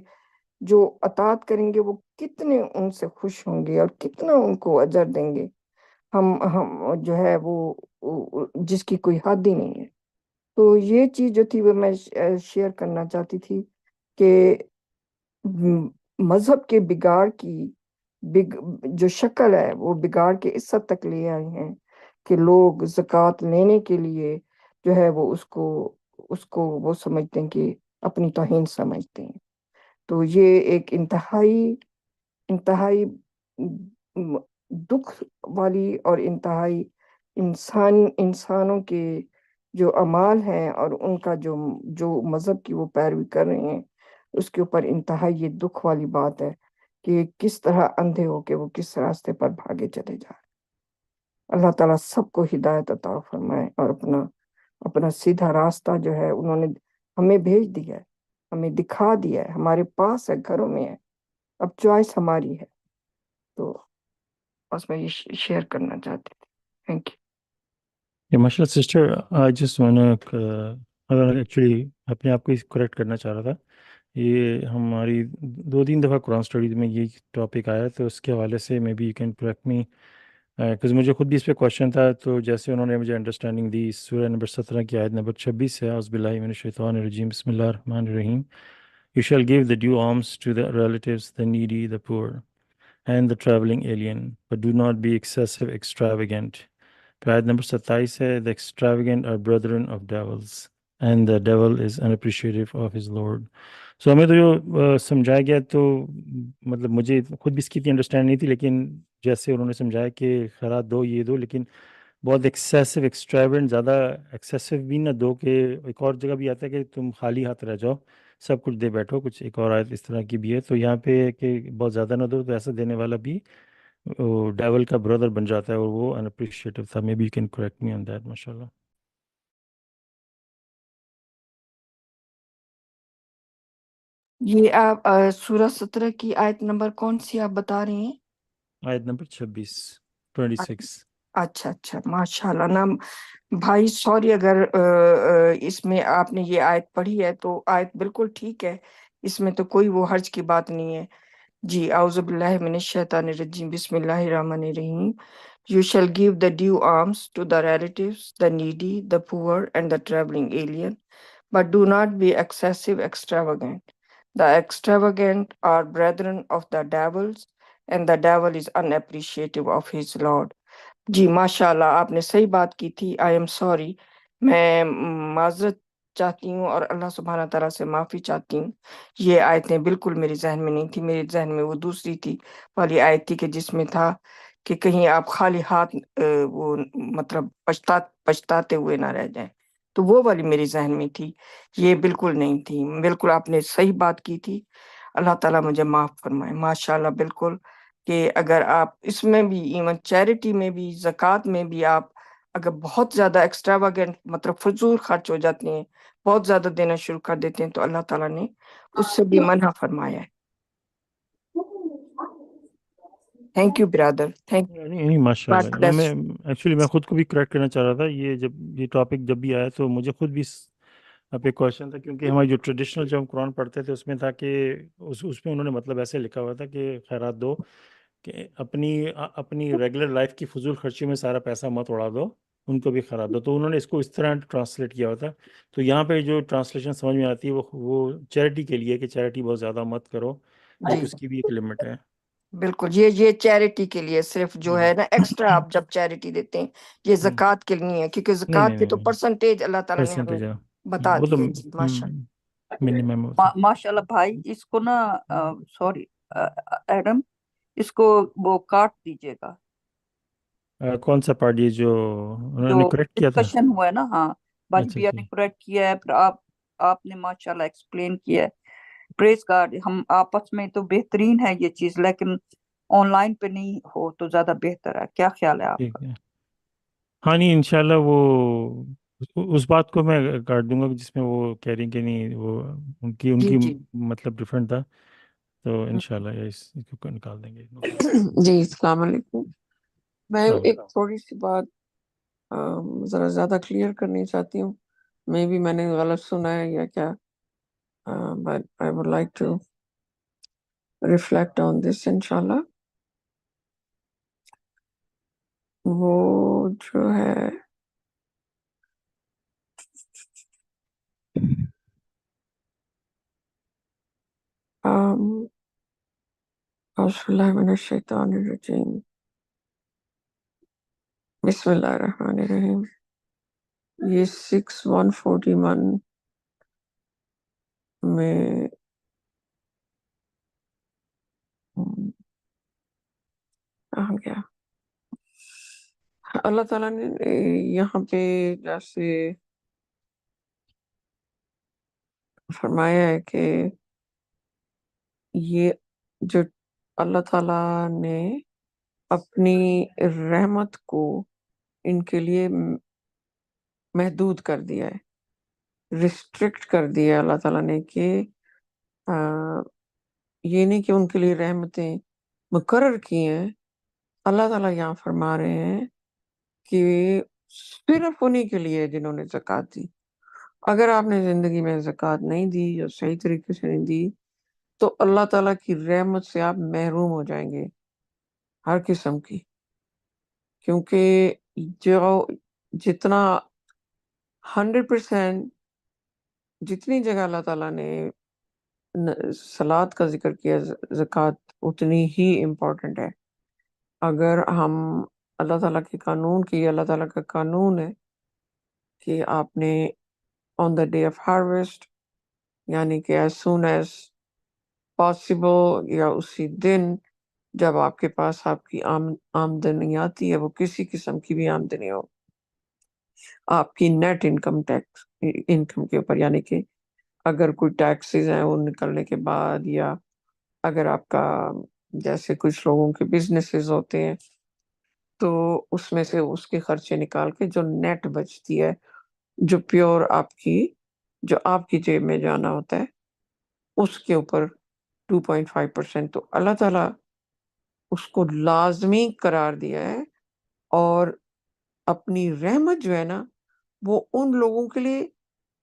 جو اطاعت کریں گے وہ کتنے ان سے خوش ہوں گے اور کتنا ان کو اجر دیں گے، ہم جو ہے وہ جس کی کوئی حد ہی نہیں ہے۔ تو یہ چیز جو تھی وہ میں شیئر کرنا چاہتی تھی کہ مذہب کے بگاڑ کی جو شکل ہے وہ بگاڑ کے اس حد تک لے آئے ہیں کہ لوگ زکوٰۃ لینے کے لیے جو ہے وہ اس کو وہ سمجھتے ہیں کہ اپنی توہین سمجھتے ہیں۔ تو یہ ایک انتہائی دکھ والی اور انتہائی انسانوں کے جو اعمال ہیں اور ان کا جو مذہب کی وہ پیروی کر رہے ہیں، اس کے اوپر انتہائی یہ دکھ والی بات ہے کہ کس طرح اندھے ہو کے وہ کس راستے پر بھاگے چلے جا رہے ہیں۔ اللہ تعالیٰ سب کو ہدایت عطا فرمائے، اور اپنا سیدھا راستہ جو ہے انہوں نے ہمیں بھیج دیا ہے، ہمیں دکھا دیا ہے، ہمارے پاس ہے، گھروں میں ہے، اب چوائس ہماری ہے۔ تو بس میں یہ شیئر کرنا چاہتی تھی۔ Thank you. ماشاء اللہ sister, I just want actually اپنے آپ کو کریکٹ کرنا چاہ رہا تھا، یہ ہماری 2-3 دفعہ قرآن اسٹڈیز میں یہ ٹاپک آیا، تو اس کے حوالے سے may be you can correct me, because مجھے خود بھی اس پہ کوشچن تھا، تو جیسے انہوں نے مجھے انڈرسٹینڈنگ دی، سورہ نمبر 17 کی آیت نمبر 26 ہے، اعوذ باللہ من الشیطان الرجیم، بسم اللہ الرحمن الرحیم، You shall give the due alms to the relatives, the needy, the poor, and the traveling alien, but do not be excessive extravagant. پھر آیت نمبر 27 ہے، The extravagant are brethren of devils, and the devil is unappreciative of his Lord. So ہمیں تو جو سمجھایا گیا، تو مطلب مجھے خود بھی اس کی اتنی انڈرسٹینڈ نہیں تھی، لیکن جیسے انہوں نے سمجھایا کہ خیرات دو، یہ دو، لیکن بہت ایکسیسو ایکسٹراویگنٹ، زیادہ ایکسیسو بھی نہ دو، کہ ایک اور جگہ بھی آتا ہے کہ تم خالی ہاتھ رہ جاؤ، سب کچھ دے بیٹھو. کچھ ایک اور آیت اس طرح کی بھی ہے. تو یہاں پہ کہ بہت زیادہ نہ دو تو ایسا دینے والا بھی وہ ڈیول کا برادر بن جاتا ہے اور وہ ان اپریشیٹو تھا. May be you can correct me on that. ماشاء اللہ. یہ آپ سورہ 17 کی آیت نمبر کون سی آپ بتا رہے ہیں؟ آیت نمبر 26. اچھا اچھا، ماشاء اللہ. نام بھائی سوری اگر اس میں آپ نے یہ آیت پڑھی ہے تو آیت بالکل ٹھیک ہے، اس میں تو کوئی وہ حرج کی بات نہیں ہے. جی اعوذ باللہ من الشیطان الرجیم، بسم اللہ الرحمن الرحیم. You shall give the due alms to the relatives, the needy, the poor, and the traveling alien, but do not be excessive extravagant. The extravagant are brethren of the devils, and the devil is unappreciative of his Lord. جی ماشاء اللہ، آپ نے صحیح بات کی تھی. I am sorry, میں معذرت چاہتی ہوں اور اللہ سبحانہ تعالیٰ سے معافی چاہتی ہوں. یہ آیتیں بالکل میرے ذہن میں نہیں تھی. میرے ذہن میں وہ دوسری تھی والی آیت تھی کہ جس میں تھا کہ کہیں آپ خالی ہاتھ وہ مطلب پچھتاتے ہوئے نہ رہ جائیں، تو وہ والی میرے ذہن میں تھی. یہ بالکل نہیں تھی. بالکل آپ نے صحیح بات کی تھی. اللہ تعالیٰ مجھے معاف فرمائے. ماشاء اللہ. بالکل کہ اگر آپ اس میں بھی ایون چیریٹی میں بھی زکوٰۃ میں بھی آپ اگر بہت زیادہ ایکسٹراویگنٹ مطلب فضول خرچ ہو جاتے ہیں، بہت زیادہ دینا شروع کر دیتے ہیں، تو اللہ تعالیٰ نے اس سے بھی منع فرمایا ہے. تھینک یو برادر، تھینک نہیں ماشاء اللہ. میں ایکچولی میں خود کو بھی کریکٹ کرنا چاہ رہا تھا. یہ ٹاپک جب بھی آیا تو مجھے خود بھی اب ایک کوشچن تھا، کیونکہ ہماری جو ٹریڈیشنل جو ہم قرآن پڑھتے تھے اس میں تھا کہ اس میں انہوں نے مطلب ایسے لکھا ہوا تھا کہ خیرات دو، کہ اپنی ریگولر لائف کی فضول خرچی میں سارا پیسہ مت اڑا دو، ان کو بھی خیرات دو. تو انہوں نے اس کو اس طرح ٹرانسلیٹ کیا ہوتا. تو یہاں پہ جو ٹرانسلیشن سمجھ میں آتی ہے وہ چیریٹی کے لیے، کہ چیریٹی بہت زیادہ مت کرو، ایک اس کی بھی ایک لمٹ ہے. بالکل. یہ چیریٹی کے لیے صرف جو ہے نا ایکسٹرا آپ جب چیریٹی دیتے ہیں، یہ زکوٰۃ کے لیے نہیں ہے، کیونکہ نہیں زکوٰۃ کی تو نہیں پرسنٹیج اللہ تعالیٰ نے ہمیں پرسنٹیج ہے بتا وہ تو دی ہے. جی ماشاء منیمم ہوتا ہے. ماشاء اللہ بھائی، اس کو نا سوری ایڈم، اس کو وہ کاٹ دیجیے گا کون سا پارٹ یہ جو انہوں جو نے کریکٹ کیا تھا؟ ڈسکشن ہوا ہے نا. ہاں بھائی اچھا بیا اچھا. نے کریکٹ کیا ہے، پھر آپ نے ماشاء اللہ ایکسپلین کیا ہے. پریز گاڈ. ہم آپس میں تو بہترین ہے یہ چیز، لیکن آن لائن پہ نہیں ہو تو زیادہ بہتر ہے. کیا خیال ہے آپ ٹھیک کا؟ ہے. ہاں نہیں انشاءاللہ وہ اس بات کو میں کاٹ دوں گا جس میں وہ کہہ رہی کہ نہیں وہ ان جی کی جی مطلب ڈفرینٹ تھا. تو انشاءاللہ اس کو نکال دیں گے. No problem. جی السلام علیکم. میں السلام ایک تھوڑی سی بات ذرا زیادہ کلیئر کرنی چاہتی ہوں. میں بھی میں نے غلط سنا ہے یا کیا، but I would like to reflect on this انشاءاللہ. وہ جو ہے اعوذ باللہ من الشیطان الرجیم، بسم اللہ الرحمن الرحیم. یہ 6141 میں کہاں گیا اللہ تعالیٰ نے یہاں پہ جیسے فرمایا ہے کہ یہ جو اللہ تعالیٰ نے اپنی رحمت کو ان کے لیے محدود کر دیا ہے، ریسٹرکٹ کر دیا ہے اللہ تعالیٰ نے، کہ یہ نہیں کہ ان کے لیے رحمتیں مقرر کی ہیں. اللہ تعالیٰ یہاں فرما رہے ہیں کہ صرف انہی کے لیے جنہوں نے زکوٰۃ دی. اگر آپ نے زندگی میں زکوٰۃ نہیں دی یا صحیح طریقے سے نہیں دی تو اللہ تعالیٰ کی رحمت سے آپ محروم ہو جائیں گے ہر قسم کی. کیونکہ جو جتنا 100% جتنی جگہ اللہ تعالیٰ نے صلاۃ کا ذکر کیا، زکوٰۃ اتنی ہی امپورٹنٹ ہے. اگر ہم اللہ تعالیٰ کے قانون کی، اللہ تعالیٰ کا قانون ہے کہ آپ نے آن دا ڈے آف ہارویسٹ، یعنی کہ ایز سون ایز پاسبل یا اسی دن جب آپ کے پاس آپ کی آمدنی آتی ہے، وہ کسی قسم کی بھی آمدنی ہو، آپ کی نیٹ انکم ٹیکس انکم کے اوپر، یعنی کہ اگر کوئی ٹیکسز ہیں وہ نکلنے کے بعد، یا اگر آپ کا جیسے کچھ لوگوں کے بزنسز ہوتے ہیں تو اس میں سے اس کے خرچے نکال کے جو نیٹ بچتی ہے، جو پیور آپ کی جیب میں جانا ہوتا ہے، اس کے اوپر 2.5%. تو اللہ تعالیٰ اس کو لازمی قرار دیا ہے، اور اپنی رحمت جو ہے نا وہ ان لوگوں کے لیے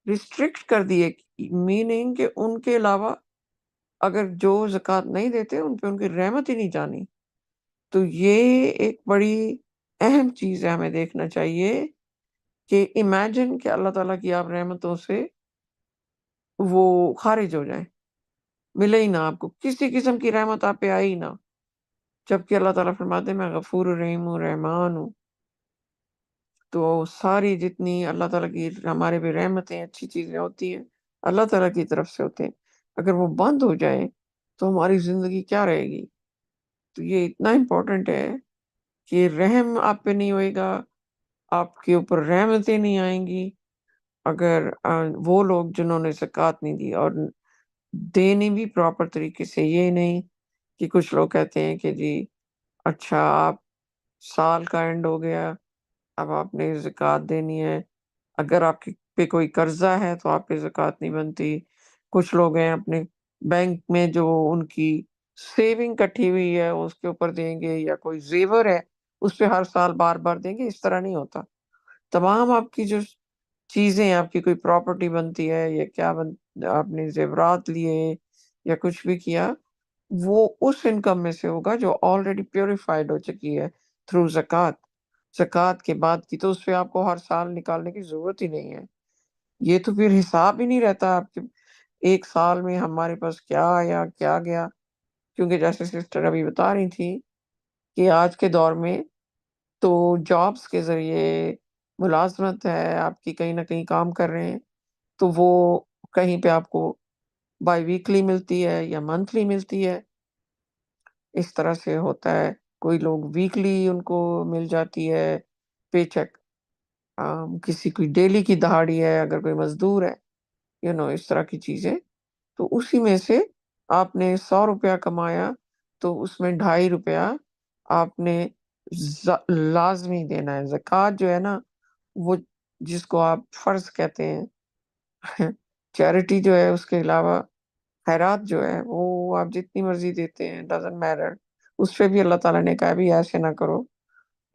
ریسٹرکٹ کر دی ہے، میننگ کہ ان کے علاوہ اگر جو زکوٰۃ نہیں دیتے ان پہ ان کی رحمت ہی نہیں جانی. تو یہ ایک بڑی اہم چیز ہے، ہمیں دیکھنا چاہیے کہ امیجن کہ اللہ تعالیٰ کی آپ رحمتوں سے وہ خارج ہو جائیں، ملے ہی نہ آپ کو، کسی قسم کی رحمت آپ پہ آئی ہی نہ، جبکہ اللہ تعالیٰ فرماتے ہیں میں غفور الرحیم ہوں، رحمان ہوں. تو ساری جتنی اللہ تعالیٰ کی ہمارے بھی رحمتیں، اچھی چیزیں ہوتی ہیں، اللہ تعالیٰ کی طرف سے ہوتے ہیں، اگر وہ بند ہو جائیں تو ہماری زندگی کیا رہے گی. تو یہ اتنا امپورٹنٹ ہے کہ رحم آپ پہ نہیں ہوئے گا، آپ کے اوپر رحمتیں نہیں آئیں گی اگر وہ لوگ جنہوں نے زکوٰۃ نہیں دی، اور دینی بھی پراپر طریقے سے. یہ نہیں کہ کچھ لوگ کہتے ہیں کہ جی اچھا آپ سال کا اینڈ ہو گیا، اب آپ نے زکوٰۃ دینی ہے، اگر آپ پہ کوئی قرضہ ہے تو آپ پہ زکوٰۃ نہیں بنتی. کچھ لوگ ہیں اپنے بینک میں جو ان کی سیونگ کٹھی ہوئی ہے اس کے اوپر دیں گے، یا کوئی زیور ہے اس پہ ہر سال بار بار دیں گے. اس طرح نہیں ہوتا. تمام آپ کی جو چیزیں، آپ کی کوئی پراپرٹی بنتی ہے یا کیا آپ نے زیورات لیے یا کچھ بھی کیا، وہ اس انکم میں سے ہوگا جو آلریڈی پیوریفائڈ ہو چکی ہے تھرو زکوٰۃ. زکوٰۃ کے بعد کی تو اس پہ آپ کو ہر سال نکالنے کی ضرورت ہی نہیں ہے. یہ تو پھر حساب ہی نہیں رہتا آپ کے ایک سال میں ہمارے پاس کیا آیا کیا گیا. کیونکہ جیسے سسٹر ابھی بتا رہی تھی کہ آج کے دور میں تو جابس کے ذریعے ملازمت ہے آپ کی، کہیں نہ کہیں کام کر رہے ہیں، تو وہ کہیں پہ آپ کو بائی ویکلی ملتی ہے یا منتھلی ملتی ہے، اس طرح سے ہوتا ہے. کوئی لوگ ویکلی ان کو مل جاتی ہے پے چیک، کسی کوئی ڈیلی کی دہاڑی ہے، اگر کوئی مزدور ہے، اس طرح کی چیزیں. تو اسی میں سے آپ نے 100 روپیہ کمایا تو اس میں 2.5 روپیہ آپ نے لازمی دینا ہے. زکوٰۃ جو ہے نا وہ جس کو آپ فرض کہتے ہیں، چیریٹی جو ہے اس کے علاوہ خیرات جو ہے وہ آپ جتنی مرضی دیتے ہیں، ڈزنٹ میٹر. اس پہ بھی اللہ تعالیٰ نے کہا بھی ایسے نہ کرو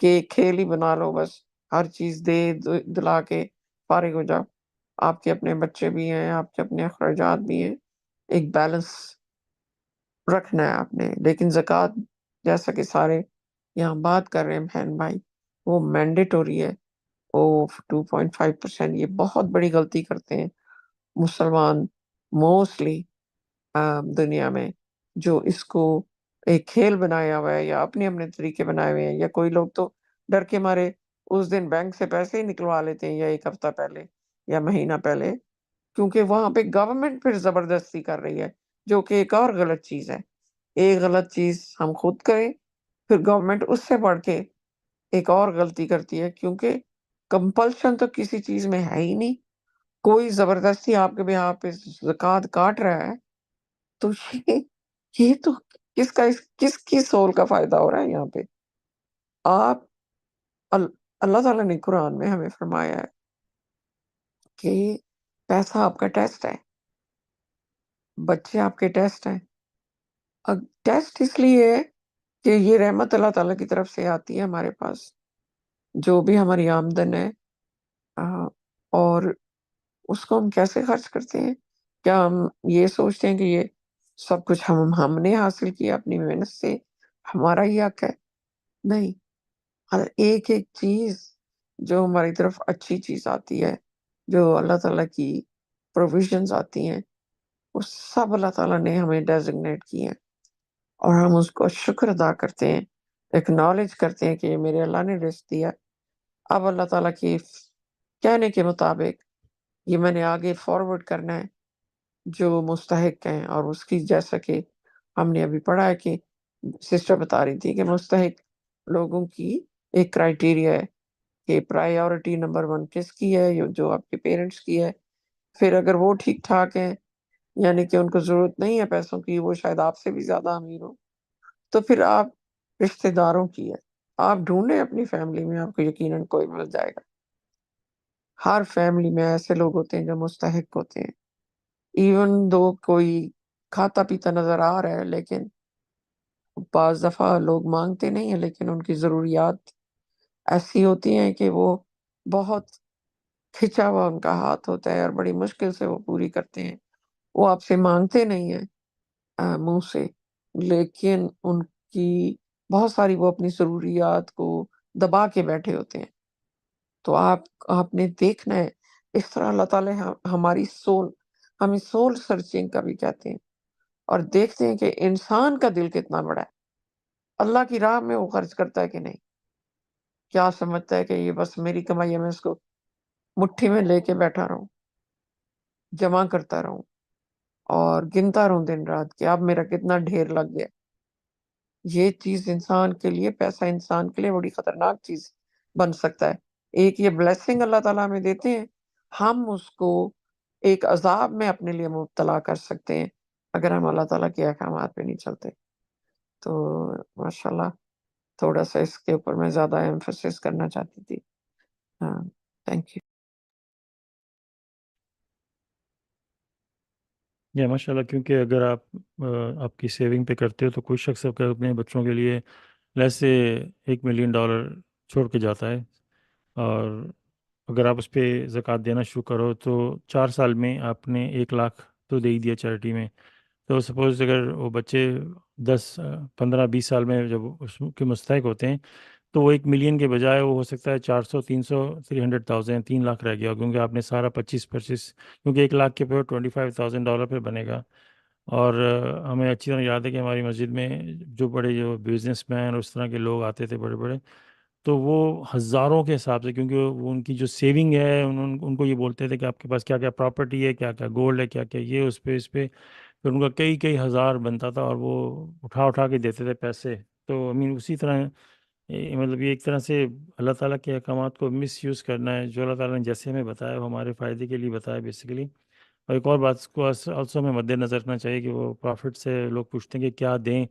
کہ کھیل ہی بنا لو، بس ہر چیز دے دلا کے فارغ ہو جاؤ. آپ کے اپنے بچے بھی ہیں، آپ کے اپنے اخراجات بھی ہیں، ایک بیلنس رکھنا ہے آپ نے. لیکن زکوٰۃ جیسا کہ سارے یہاں بات کر رہے ہیں بہن بھائی، وہ مینڈیٹوری ہے. وہ 2.5%. یہ بہت بڑی غلطی کرتے ہیں مسلمان موسٹلی دنیا میں، جو اس کو ایک کھیل بنایا ہوا ہے یا اپنے اپنے طریقے بنائے ہوئے ہیں. یا کوئی لوگ تو ڈر کے مارے اس دن بینک سے پیسے ہی نکلوا لیتے ہیں، یا ایک ہفتہ پہلے یا مہینہ پہلے، کیونکہ وہاں پہ گورنمنٹ پھر زبردستی کر رہی ہے، جو کہ ایک اور غلط چیز ہے. ایک غلط چیز ہم خود کریں، پھر گورنمنٹ اس سے بڑھ کے ایک اور غلطی کرتی ہے، کیونکہ کمپلشن تو کسی چیز میں ہے ہی نہیں. کوئی زبردستی آپ کے بہاف پہ زکوٰۃ کاٹ رہا ہے، تو یہ تو کس کی سول کا فائدہ ہو رہا ہے یہاں پہ. آپ اللہ تعالیٰ نے قرآن میں ہمیں فرمایا ہے کہ پیسہ آپ کا ٹیسٹ ہے، بچے آپ کے ٹیسٹ ہیں. ٹیسٹ اس لیے ہے کہ یہ رحمت اللہ تعالیٰ کی طرف سے آتی ہے ہمارے پاس، جو بھی ہماری آمدن ہے، اور اس کو ہم کیسے خرچ کرتے ہیں. کیا ہم یہ سوچتے ہیں کہ یہ سب کچھ ہم نے حاصل کیا اپنی محنت سے، ہمارا ہی حق ہے؟ نہیں. ہر ایک چیز جو ہماری طرف اچھی چیز آتی ہے، جو اللہ تعالیٰ کی پروویژنز آتی ہیں، وہ سب اللہ تعالیٰ نے ہمیں ڈیزگنیٹ کی ہیں، اور ہم اس کو شکر ادا کرتے ہیں، ایکنالج کرتے ہیں کہ یہ میرے اللہ نے رزق دیا. اب اللہ تعالیٰ کی کہنے کے مطابق یہ میں نے آگے فارورڈ کرنا ہے جو مستحق ہیں. اور اس کی جیسا کہ ہم نے ابھی پڑھا ہے کہ سسٹر بتا رہی تھی کہ مستحق لوگوں کی ایک کرائٹیریا ہے کہ پرائیورٹی نمبر 1 کس کی ہے، جو آپ کے پیرنٹس کی ہے. پھر اگر وہ ٹھیک ٹھاک ہیں، یعنی کہ ان کو ضرورت نہیں ہے پیسوں کی، وہ شاید آپ سے بھی زیادہ امیر ہو، تو پھر آپ رشتہ داروں کی ہے، آپ ڈھونڈیں اپنی فیملی میں، آپ کو یقیناً کوئی مل جائے گا۔ ہر فیملی میں ایسے لوگ ہوتے ہیں جو مستحق ہوتے ہیں، ایون دو کوئی کھاتا پیتا نظر آ رہا ہے، لیکن بعض دفعہ لوگ مانگتے نہیں ہیں، لیکن ان کی ضروریات ایسی ہوتی ہیں کہ وہ بہت کھچا ہوا ان کا ہاتھ ہوتا ہے اور بڑی مشکل سے وہ پوری کرتے ہیں۔ وہ آپ سے مانگتے نہیں ہیں منہ سے، لیکن ان کی بہت ساری وہ اپنی ضروریات کو دبا کے بیٹھے ہوتے ہیں۔ تو آپ نے دیکھنا ہے، اس طرح اللہ تعالیٰ ہماری سول، ہمیں سول سرچنگ کا بھی کہتے ہیں، اور دیکھتے ہیں کہ انسان کا دل کتنا بڑا ہے، اللہ کی راہ میں وہ خرچ کرتا ہے کہ نہیں، کیا سمجھتا ہے کہ یہ بس میری کمائی ہے، میں اس کو مٹھی میں لے کے بیٹھا رہوں، جمع کرتا رہوں اور گنتا رہوں دن رات کہ اب میرا کتنا ڈھیر لگ گیا۔ یہ چیز انسان کے لیے، پیسہ انسان کے لیے بڑی خطرناک چیز بن سکتا ہے۔ ایک یہ بلیسنگ اللہ تعالیٰ ہمیں دیتے ہیں، ہم اس کو ایک عذاب میں اپنے لیے مبتلا کر سکتے ہیں اگر ہم اللہ تعالیٰ کے احکامات پہ نہیں چلتے۔ تو ماشاءاللہ تھوڑا سا اس کے اوپر میں زیادہ ایمفسس کرنا چاہتی تھی۔ ہاں، تھینک یو۔ یا ماشاء اللہ، کیونکہ اگر آپ کی سیونگ پہ کرتے ہو تو کوئی شخص اپنے بچوں کے لیے سے $1 ملین چھوڑ کے جاتا ہے، اور اگر آپ اس پہ زکوٰۃ دینا شروع کرو تو 4 سال میں آپ نے 1 لاکھ تو دے ہی دیا چیریٹی میں۔ تو سپوز اگر وہ بچے 10 15 20 سال میں جب اس کے مستحق ہوتے ہیں تو وہ 1 ملین کے بجائے وہ ہو سکتا ہے 400 300 300,000 3 لاکھ رہ گیا، کیونکہ آپ نے سارا 25 کیونکہ 1 لاکھ کے اوپر $25,000 پہ بنے گا۔ اور ہمیں اچھی طرح یاد ہے کہ ہماری مسجد میں جو بزنس مین اور اس طرح کے لوگ آتے تھے بڑے بڑے، تو وہ ہزاروں کے حساب سے، کیونکہ وہ ان کی جو سیونگ ہے ان کو یہ بولتے تھے کہ آپ کے پاس کیا کیا پراپرٹی ہے، کیا کیا گولڈ ہے، کیا کیا یہ اس پہ پھر ان کا کئی ہزار بنتا تھا اور وہ اٹھا کے دیتے تھے پیسے۔ تو اسی طرح مطلب یہ ایک طرح سے اللہ تعالیٰ کے احکامات کو مس یوز کرنا ہے، جو اللہ تعالیٰ نے جیسے ہمیں بتایا وہ ہمارے فائدے کے لیے بتایا بیسیکلی۔ اور ایک اور بات کو آلسو ہمیں مد نظر رکھنا چاہیے کہ وہ پرافٹ سے لوگ پوچھتے ہیں کہ کیا دیں،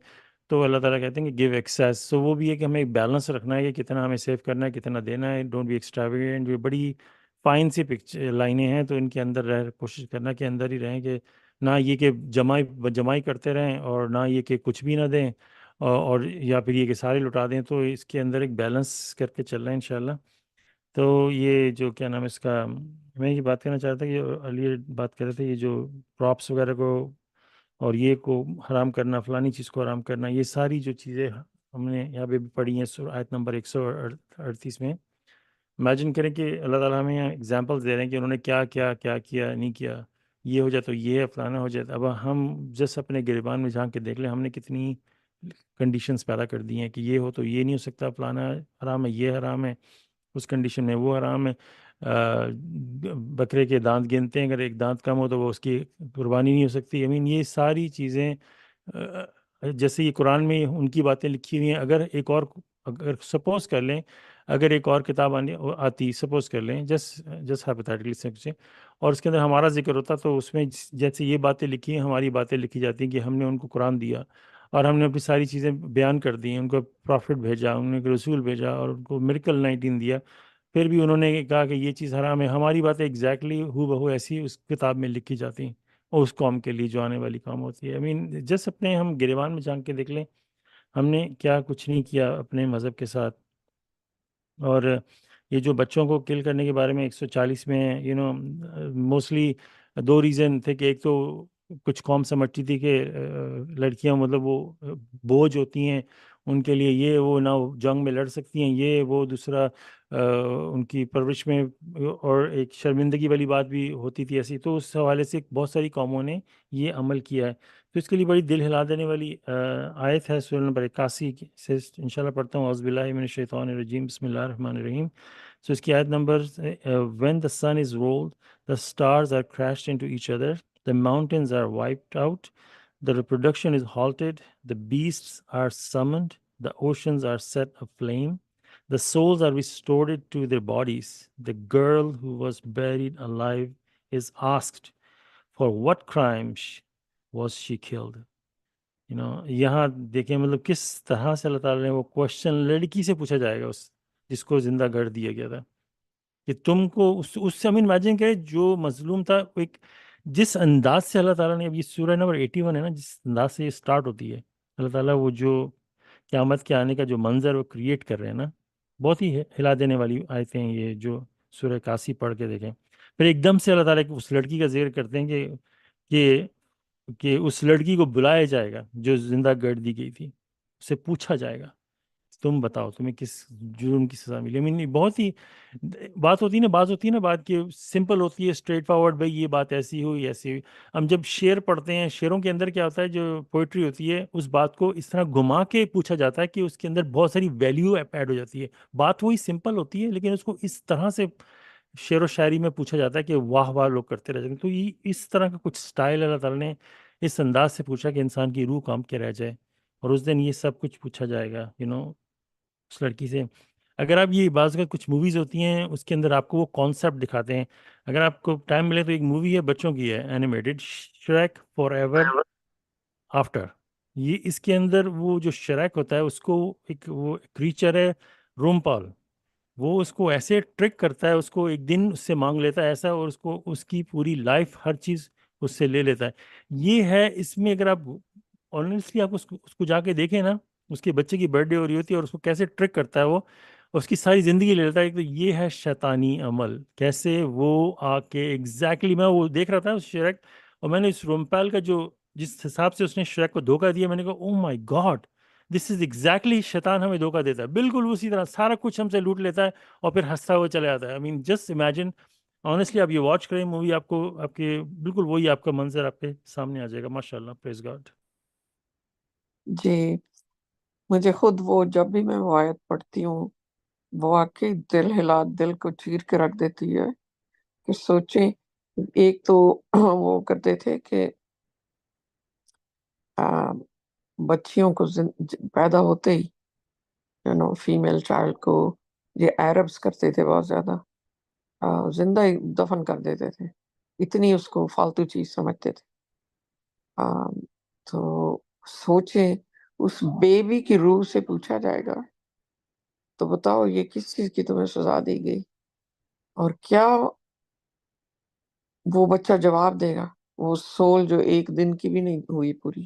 تو اللہ تعالیٰ کہتے ہیں کہ گیو ایکسیس، سو وہ بھی ہے کہ ہمیں ایک بیلنس رکھنا ہے کہ کتنا ہمیں سیو کرنا ہے، کتنا دینا ہے، ڈونٹ بی ایکسٹراویگنٹ۔ جو بڑی فائن سی لائنیں ہیں تو ان کے اندر کوشش کرنا کہ اندر ہی رہیں، کہ نہ یہ کہ جمائی کرتے رہیں اور نہ یہ کہ کچھ بھی نہ دیں، اور یا پھر یہ کہ سارے لٹا دیں۔ تو اس کے اندر ایک بیلنس کر کے چل رہا ہے انشاءاللہ۔ تو یہ جو کیا نام ہے اس کا، میں یہ بات کرنا چاہتا تھا کہ علی بات کر رہے تھے، یہ جو پراپس وغیرہ کو اور یہ کو حرام کرنا، فلانی چیز کو حرام کرنا، یہ ساری جو چیزیں ہم نے یہاں پہ بھی پڑھی ہیں آیت نمبر 138 میں۔ امیجن کریں کہ اللہ تعالیٰ ہمیں یہاں ایگزامپلس دے رہے ہیں کہ انہوں نے کیا کیا نہیں کیا، یہ ہو جائے تو یہ ہے، فلانا ہو جائے۔ اب ہم جس اپنے گریبان میں جھانک کے دیکھ لیں، ہم نے کتنی کنڈیشنز پیدا کر دی ہیں کہ یہ ہو تو یہ نہیں ہو سکتا، فلانا حرام ہے، یہ حرام ہے، اس کنڈیشن میں وہ حرام ہے۔ بکرے کے دانت گنتے ہیں، اگر ایک دانت کم ہو تو وہ اس کی قربانی نہیں ہو سکتی۔ یہ ساری چیزیں جیسے یہ قرآن میں ان کی باتیں لکھی ہوئی ہیں، اگر سپوز کر لیں، اگر ایک اور کتاب آتی، سپوز کر لیں جس ہائپوتھیٹیکلی سے اور اس کے اندر ہمارا ذکر ہوتا، تو اس میں جیسے یہ باتیں لکھی ہیں، ہماری باتیں لکھی جاتی ہیں کہ ہم نے ان کو قرآن دیا اور ہم نے اپنی ساری چیزیں بیان کر دی ہیں، ان کو پروفٹ بھیجا، ان نے رسول بھیجا اور ان کو میریکل 19 دیا، پھر بھی انہوں نے کہا کہ یہ چیز حرام ہے۔ ہماری باتیں ایگزیکٹلی ہو بہو ایسی اس کتاب میں لکھی جاتی ہیں، اور اس قوم کے لیے جو آنے والی قوم ہوتی ہے۔ جس اپنے ہم گریبان میں جھانک کے دیکھ لیں، ہم نے کیا کچھ نہیں کیا اپنے مذہب کے ساتھ۔ اور یہ جو بچوں کو کل کرنے کے بارے میں 140 میں موسٹلی 2 ریزن تھے، کہ ایک تو کچھ قوم سمجھتی تھی کہ لڑکیاں مطلب وہ بوجھ ہوتی ہیں ان کے لیے، یہ وہ نہ جنگ میں لڑ سکتی ہیں، یہ وہ، دوسرا ان کی پرورش میں، اور ایک شرمندگی والی بات بھی ہوتی تھی ایسی۔ تو اس حوالے سے بہت ساری قوموں نے یہ عمل کیا ہے۔ تو اس کے لیے بڑی دل ہلا دینے والی آیت ہے سورہ نمبر 81 سے انشاءاللہ پڑھتا ہوں۔ اعوذ باللہ من الشیطان الرجیم، بسم اللہ الرحمن الرحیم۔ سو اس کی آیت number when the sun is rolled, the stars are crashed into each other, the mountains are wiped out, the reproduction is halted, the beasts are summoned, the oceans are set aflame, the souls are restored to their bodies, the girl who was buried alive is asked, for what crime was she killed? یہاں دیکھیں مطلب کس طرح سے اللہ تعالیٰ نے وہ question لڑکی سے پوچھا جائے گا، اس جس کو زندہ گڑھ دیا گیا تھا، کہ تم کو اس سے امیجن کرے جو مظلوم تھا، ایک جس انداز سے اللہ تعالیٰ نے، اب یہ سورہ نمبر 81 ہے نا، جس انداز سے یہ اسٹارٹ ہوتی ہے، اللہ تعالیٰ وہ جو قیامت کے آنے کا جو منظر وہ کریٹ کر رہے ہیں نا، بہت ہی ہلا دینے والی آیتیں ہیں یہ، جو سورہ کاسی پڑھ کے دیکھیں. پھر ایک دم سے اللہ تعالیٰ اس لڑکی کا ذکر کرتے ہیں کہ اس لڑکی کو بلایا جائے گا جو زندہ گڑھ دی گئی تھی، اس سے پوچھا جائے گا تم بتاؤ تمہیں کس جرم کی سزا ملی. بہت ہی بات ہوتی ہے نا بات کہ سمپل ہوتی ہے، اسٹریٹ فارورڈ، بھائی یہ بات ایسی ہوئی ایسی ہوئی. ہم جب شعر پڑھتے ہیں، شعروں کے اندر کیا ہوتا ہے، جو پوئٹری ہوتی ہے اس بات کو اس طرح گھما کے پوچھا جاتا ہے کہ اس کے اندر بہت ساری ویلیو ایڈ ہو جاتی ہے. بات وہی سمپل ہوتی ہے لیکن اس کو اس طرح سے شعر و شاعری میں پوچھا جاتا ہے کہ واہ واہ لوگ کرتے رہ جاتے ہیں. تو یہ اس طرح کا کچھ سٹائل اللہ تعالیٰ نے اس انداز سے پوچھا کہ انسان کی روح کام کے رہ جائے. اور اس دن یہ سب کچھ پوچھا جائے گا اس لڑکی سے. اگر آپ یہ بعض کا کچھ موویز ہوتی ہیں اس کے اندر آپ کو وہ کانسیپٹ دکھاتے ہیں، اگر آپ کو ٹائم ملے تو ایک مووی ہے بچوں کی ہے اینیمیٹڈ، شریک فار ایور آفٹر. یہ اس کے اندر وہ جو شریک ہوتا ہے اس کو ایک وہ کریچر ہے رومپال، وہ اس کو ایسے ٹرک کرتا ہے، اس کو ایک دن اس سے مانگ لیتا ہے ایسا، اور اس کو اس کی پوری لائف ہر چیز اس سے لے لیتا ہے. یہ ہے اس میں، اگر آپ آنیسٹلی آپ اس کو جا کے دیکھیں نا، اس کے بچے کی برتھ ڈے ہو رہی ہوتی ہے اور اس کو کیسے ٹرک کرتا ہے وہ، اس کی ساری زندگی لے لیتا ہے. تو یہ ہے شیطانی عمل، کیسے وہ آ کے ایگزیکٹلی میں وہ دیکھ رہا تھا اس شریک، اور میں نے اس رومپال کا جو جس حساب سے اس نے شریک کو دھوکہ دیا، میں نے کہا او مائی گاڈ، دس از ایگزیکٹلی شیطان ہمیں دھوکہ دیتا ہے، بالکل اسی طرح سارا کچھ ہم سے لوٹ لیتا ہے اور پھر ہنستا ہوا چلا جاتا ہے. جسٹ امیجن، آنیسٹلی آپ یہ واچ کریں مووی، آپ کو آپ کے بالکل وہی آپ کا منظر آپ کے سامنے آ جائے گا. ماشاء اللہ، پریز گاڈ. جی، مجھے خود وہ جب بھی میں وہ آیت پڑھتی ہوں وہ واقعی دل کو چیر کے رکھ دیتی ہے. کہ سوچیں، ایک تو وہ کرتے تھے کہ بچیوں کو پیدا ہوتے ہی فیمیل چائلڈ کو، یہ عربس کرتے تھے بہت زیادہ، زندہ ہی دفن کر دیتے تھے، اتنی اس کو فالتو چیز سمجھتے تھے. تو سوچیں اس بیبی کی روح سے پوچھا جائے گا تو بتاؤ یہ کس چیز کی تمہیں سزا دی گئی، اور کیا وہ بچہ جواب دے گا، وہ سول جو ایک دن کی بھی نہیں ہوئی پوری.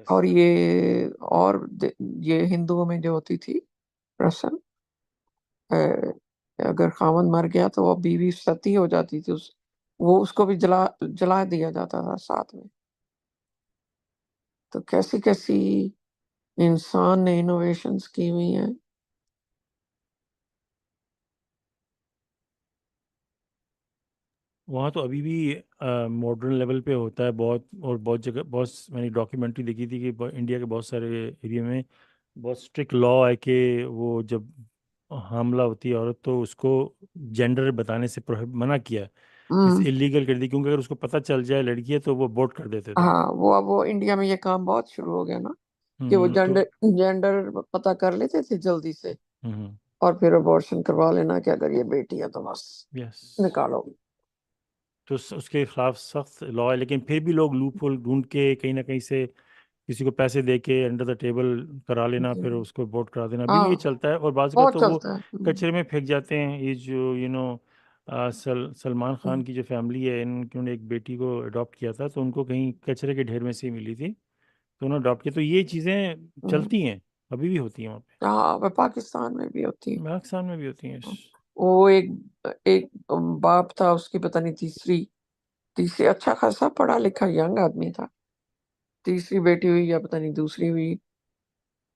اور یہ ہندوؤں میں جو ہوتی تھی رسم، اگر خاوند مر گیا تو وہ بیوی ستی ہو جاتی تھی، وہ اس کو بھی جلا دیا جاتا تھا ساتھ میں. تو کیسی کیسی انسان نے انوویشنز کی ہوئی ہیں. وہاں تو ابھی بھی ماڈرن لیول پہ ہوتا ہے بہت، اور بہت جگہ بہت میں نے ڈاکیومنٹری دیکھی تھی کہ انڈیا کے بہت سارے ایریا میں بہت اسٹرکٹ لا ہے کہ وہ جب حاملہ ہوتی ہے عورت تو اس کو جینڈر بتانے سے منع کیا ہے، اس اللیگل کر دی، کیونکہ اگر اس کو پتہ چل جائے لڑکی ہے تو وہ ابورٹ کر دیتے تھے. ہاں، وہ انڈیا میں یہ کام بہت شروع ہو گیا نا، کہ وہ جینڈر پتہ کر لیتے تھے جلدی سے، اور پھر ابورشن کروا لینا کہ اگر یہ بیٹی ہے تو بس نکالو. تو اس کے خلاف سخت لا ہے، لیکن پھر بھی لوگ لوپ ہول ڈھونڈ کے کہیں نہ کہیں سے کسی کو پیسے دے کے انڈر دا ٹیبل کرا لینا، پھر اس کو ووٹ کرا دینا، ابھی بھی یہ چلتا ہے. اور بعض کا بہت تو وہ چلتا ہے. کچرے میں پھینک جاتے ہیں. یہ جو سلمان خان کی جو فیملی ہے، انہوں نے ایک بیٹی کو اڈاپٹ کیا تھا تو ان کو کہیں کچرے کے ڈھیر میں سے ملی تھی تو انہوں نے اڈاپٹ کیا. تو یہ چیزیں چلتی ہیں، ابھی بھی ہوتی ہیں وہاں پہ. ہاں، پاکستان میں بھی ہوتی ہیں. پاکستان میں بھی ہوتی ہیں. وہ ایک باپ تھا، اس کی پتہ نہیں تیسری اچھا خاصا پڑھا لکھا ینگ آدمی تھا، تیسری بیٹی ہوئی یا پتہ نہیں دوسری ہوئی،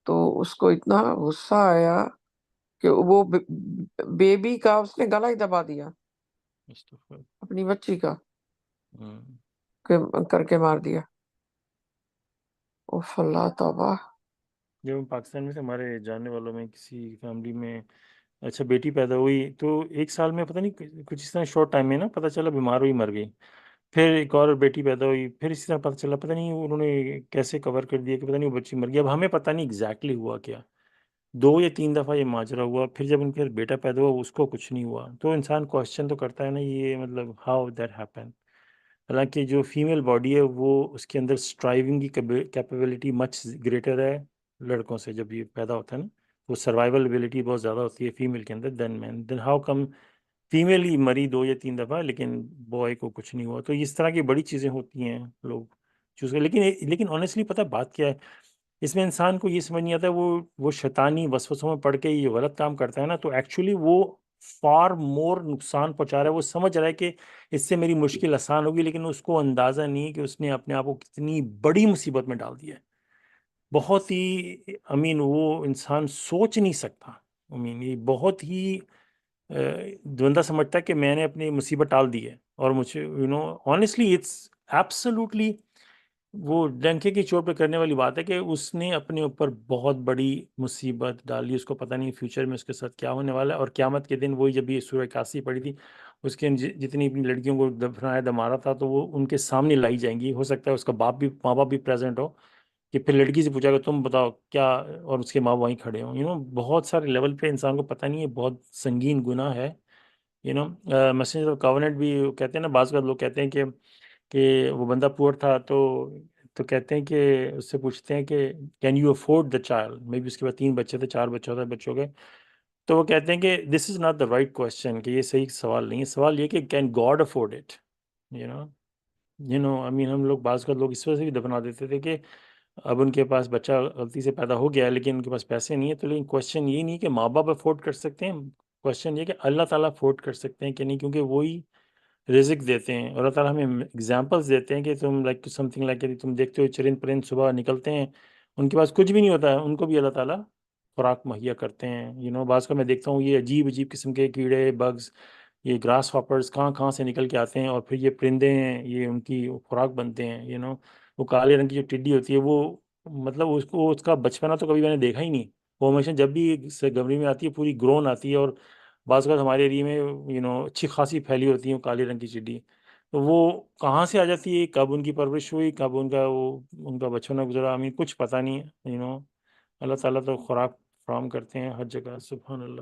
تو اس کو اتنا غصہ آیا کہ وہ بیبی کا اس نے گلا ہی دبا دیا، اپنی بچی کا کر کے مار دیا. اوف اللہ توبہ. جب پاکستان میں سے ہمارے جاننے والوں میں کسی فیملی میں اچھا بیٹی پیدا ہوئی تو ایک سال میں پتہ نہیں کچھ اس طرح شارٹ ٹائم میں نا پتہ چلا بیمار ہوئی، مر گئی. پھر ایک اور بیٹی پیدا ہوئی، پھر اسی طرح پتہ چلا، پتہ نہیں انہوں نے کیسے کور کر دیا کہ پتہ نہیں وہ بچی مر گئی. اب ہمیں پتہ نہیں ایگزیکٹلی ہوا کیا. 2 یا 3 دفعہ یہ ماجرا ہوا، پھر جب ان کے بیٹا پیدا ہوا اس کو کچھ نہیں ہوا. تو انسان کوشچن تو کرتا ہے نا، یہ مطلب ہاؤ دیٹ ہیپن. حالانکہ جو فیمیل باڈی ہے وہ اس کے اندر اسٹرائیونگ کی کیپیبلٹی مچ گریٹر ہے لڑکوں سے. جب یہ پیدا ہوتا ہے نا، وہ سروائیول ابیلٹی بہت زیادہ ہوتی ہے فیمیل کے اندر دین مین. دین ہاؤ کم فیمیل ہی مری 2 یا 3 دفعہ لیکن بوائے کو کچھ نہیں ہوا. تو اس طرح کی بڑی چیزیں ہوتی ہیں لوگ چوز کر. لیکن آنیسٹلی پتہ بات کیا ہے، اس میں انسان کو یہ سمجھ نہیں آتا وہ شیطانی وسوسوں میں پڑھ کے یہ غلط کام کرتا ہے نا، تو ایکچولی وہ فار مور نقصان پہنچا رہا ہے. وہ سمجھ رہا ہے کہ اس سے میری مشکل آسان ہوگی، لیکن اس کو اندازہ نہیں کہ اس نے اپنے آپ کو کتنی بڑی مصیبت میں ڈال دیا ہے. بہت ہی وہ انسان سوچ نہیں سکتا. یہ بہت ہی بندہ سمجھتا ہے کہ میں نے اپنی مصیبت ٹال دی ہے، اور مجھے آنیسٹلی اٹس ایبسلیوٹلی وہ ڈنکے کی چوٹ پہ کرنے والی بات ہے کہ اس نے اپنے اوپر بہت بڑی مصیبت ڈالی. اس کو پتہ نہیں فیوچر میں اس کے ساتھ کیا ہونے والا ہے. اور قیامت کے دن وہی جب یہ سورہ کاسی پڑی تھی، اس کے جتنی اپنی لڑکیوں کو دفنایا دمارا تھا تو وہ ان کے سامنے لائی جائیں گی. ہو سکتا ہے اس کا ماں باپ بھی پریزنٹ ہو، کہ پھر لڑکی سے پوچھا کہ تم بتاؤ کیا، اور اس کے ماں وہیں کھڑے ہوں. بہت سارے لیول پہ انسان کو پتہ نہیں ہے، بہت سنگین گناہ ہے. میسنجر آف کاوننٹ بھی کہتے ہیں نا، بعض لوگ کہتے ہیں کہ وہ بندہ پور تھا تو کہتے ہیں کہ اس سے پوچھتے ہیں کہ can you afford the child, maybe اس کے بعد 3 بچے تھے، 4 بچے ہوتے بچوں کے. تو وہ کہتے ہیں کہ this is not the right question, کہ یہ صحیح سوال نہیں ہے. سوال یہ کہ کین گاڈ افورڈ اٹ. ہم لوگ بعض کا لوگ اس وجہ سے بھی دفنا دیتے تھے کہ اب ان کے پاس بچہ غلطی سے پیدا ہو گیا ہے لیکن ان کے پاس پیسے نہیں ہیں. تو لیکن کوشچن یہ نہیں کہ ماں باپ افورڈ کر سکتے ہیں، کوشچن یہ کہ اللہ تعالیٰ افورڈ کر سکتے ہیں کہ نہیں، کیونکہ وہی رزق دیتے ہیں. اور اللہ تعالیٰ ہمیں ایگزامپلس دیتے ہیں کہ تم سم تھنگ لائک تم دیکھتے ہو چرند پرند صبح نکلتے ہیں، ان کے پاس کچھ بھی نہیں ہوتا ہے، ان کو بھی اللہ تعالیٰ خوراک مہیا کرتے ہیں. بعض کا میں دیکھتا ہوں یہ عجیب قسم کے کیڑے بگز، یہ گراس ہاپرز کہاں سے نکل کے آتے ہیں، اور پھر یہ پرندے ہیں، یہ ان کی خوراک بنتے ہیں. وہ کالے رنگ کی جو ٹڈی ہوتی ہے، وہ مطلب اس کا بچپنا تو کبھی میں نے دیکھا ہی نہیں. وہ ہمیشہ جب بھی گمری میں آتی ہے پوری گرون آتی ہے، اور بعض اوقات ہمارے ایریے میں اچھی خاصی پھیلی ہوتی ہیں کالے رنگ کی چڈی. تو وہ کہاں سے آ جاتی ہے، کب ان کی پرورش ہوئی، کب ان کا بچپنا گزرا، کچھ پتہ نہیں ہے. اللہ تعالیٰ تو خوراک فراہم کرتے ہیں ہر جگہ. سبحان اللہ.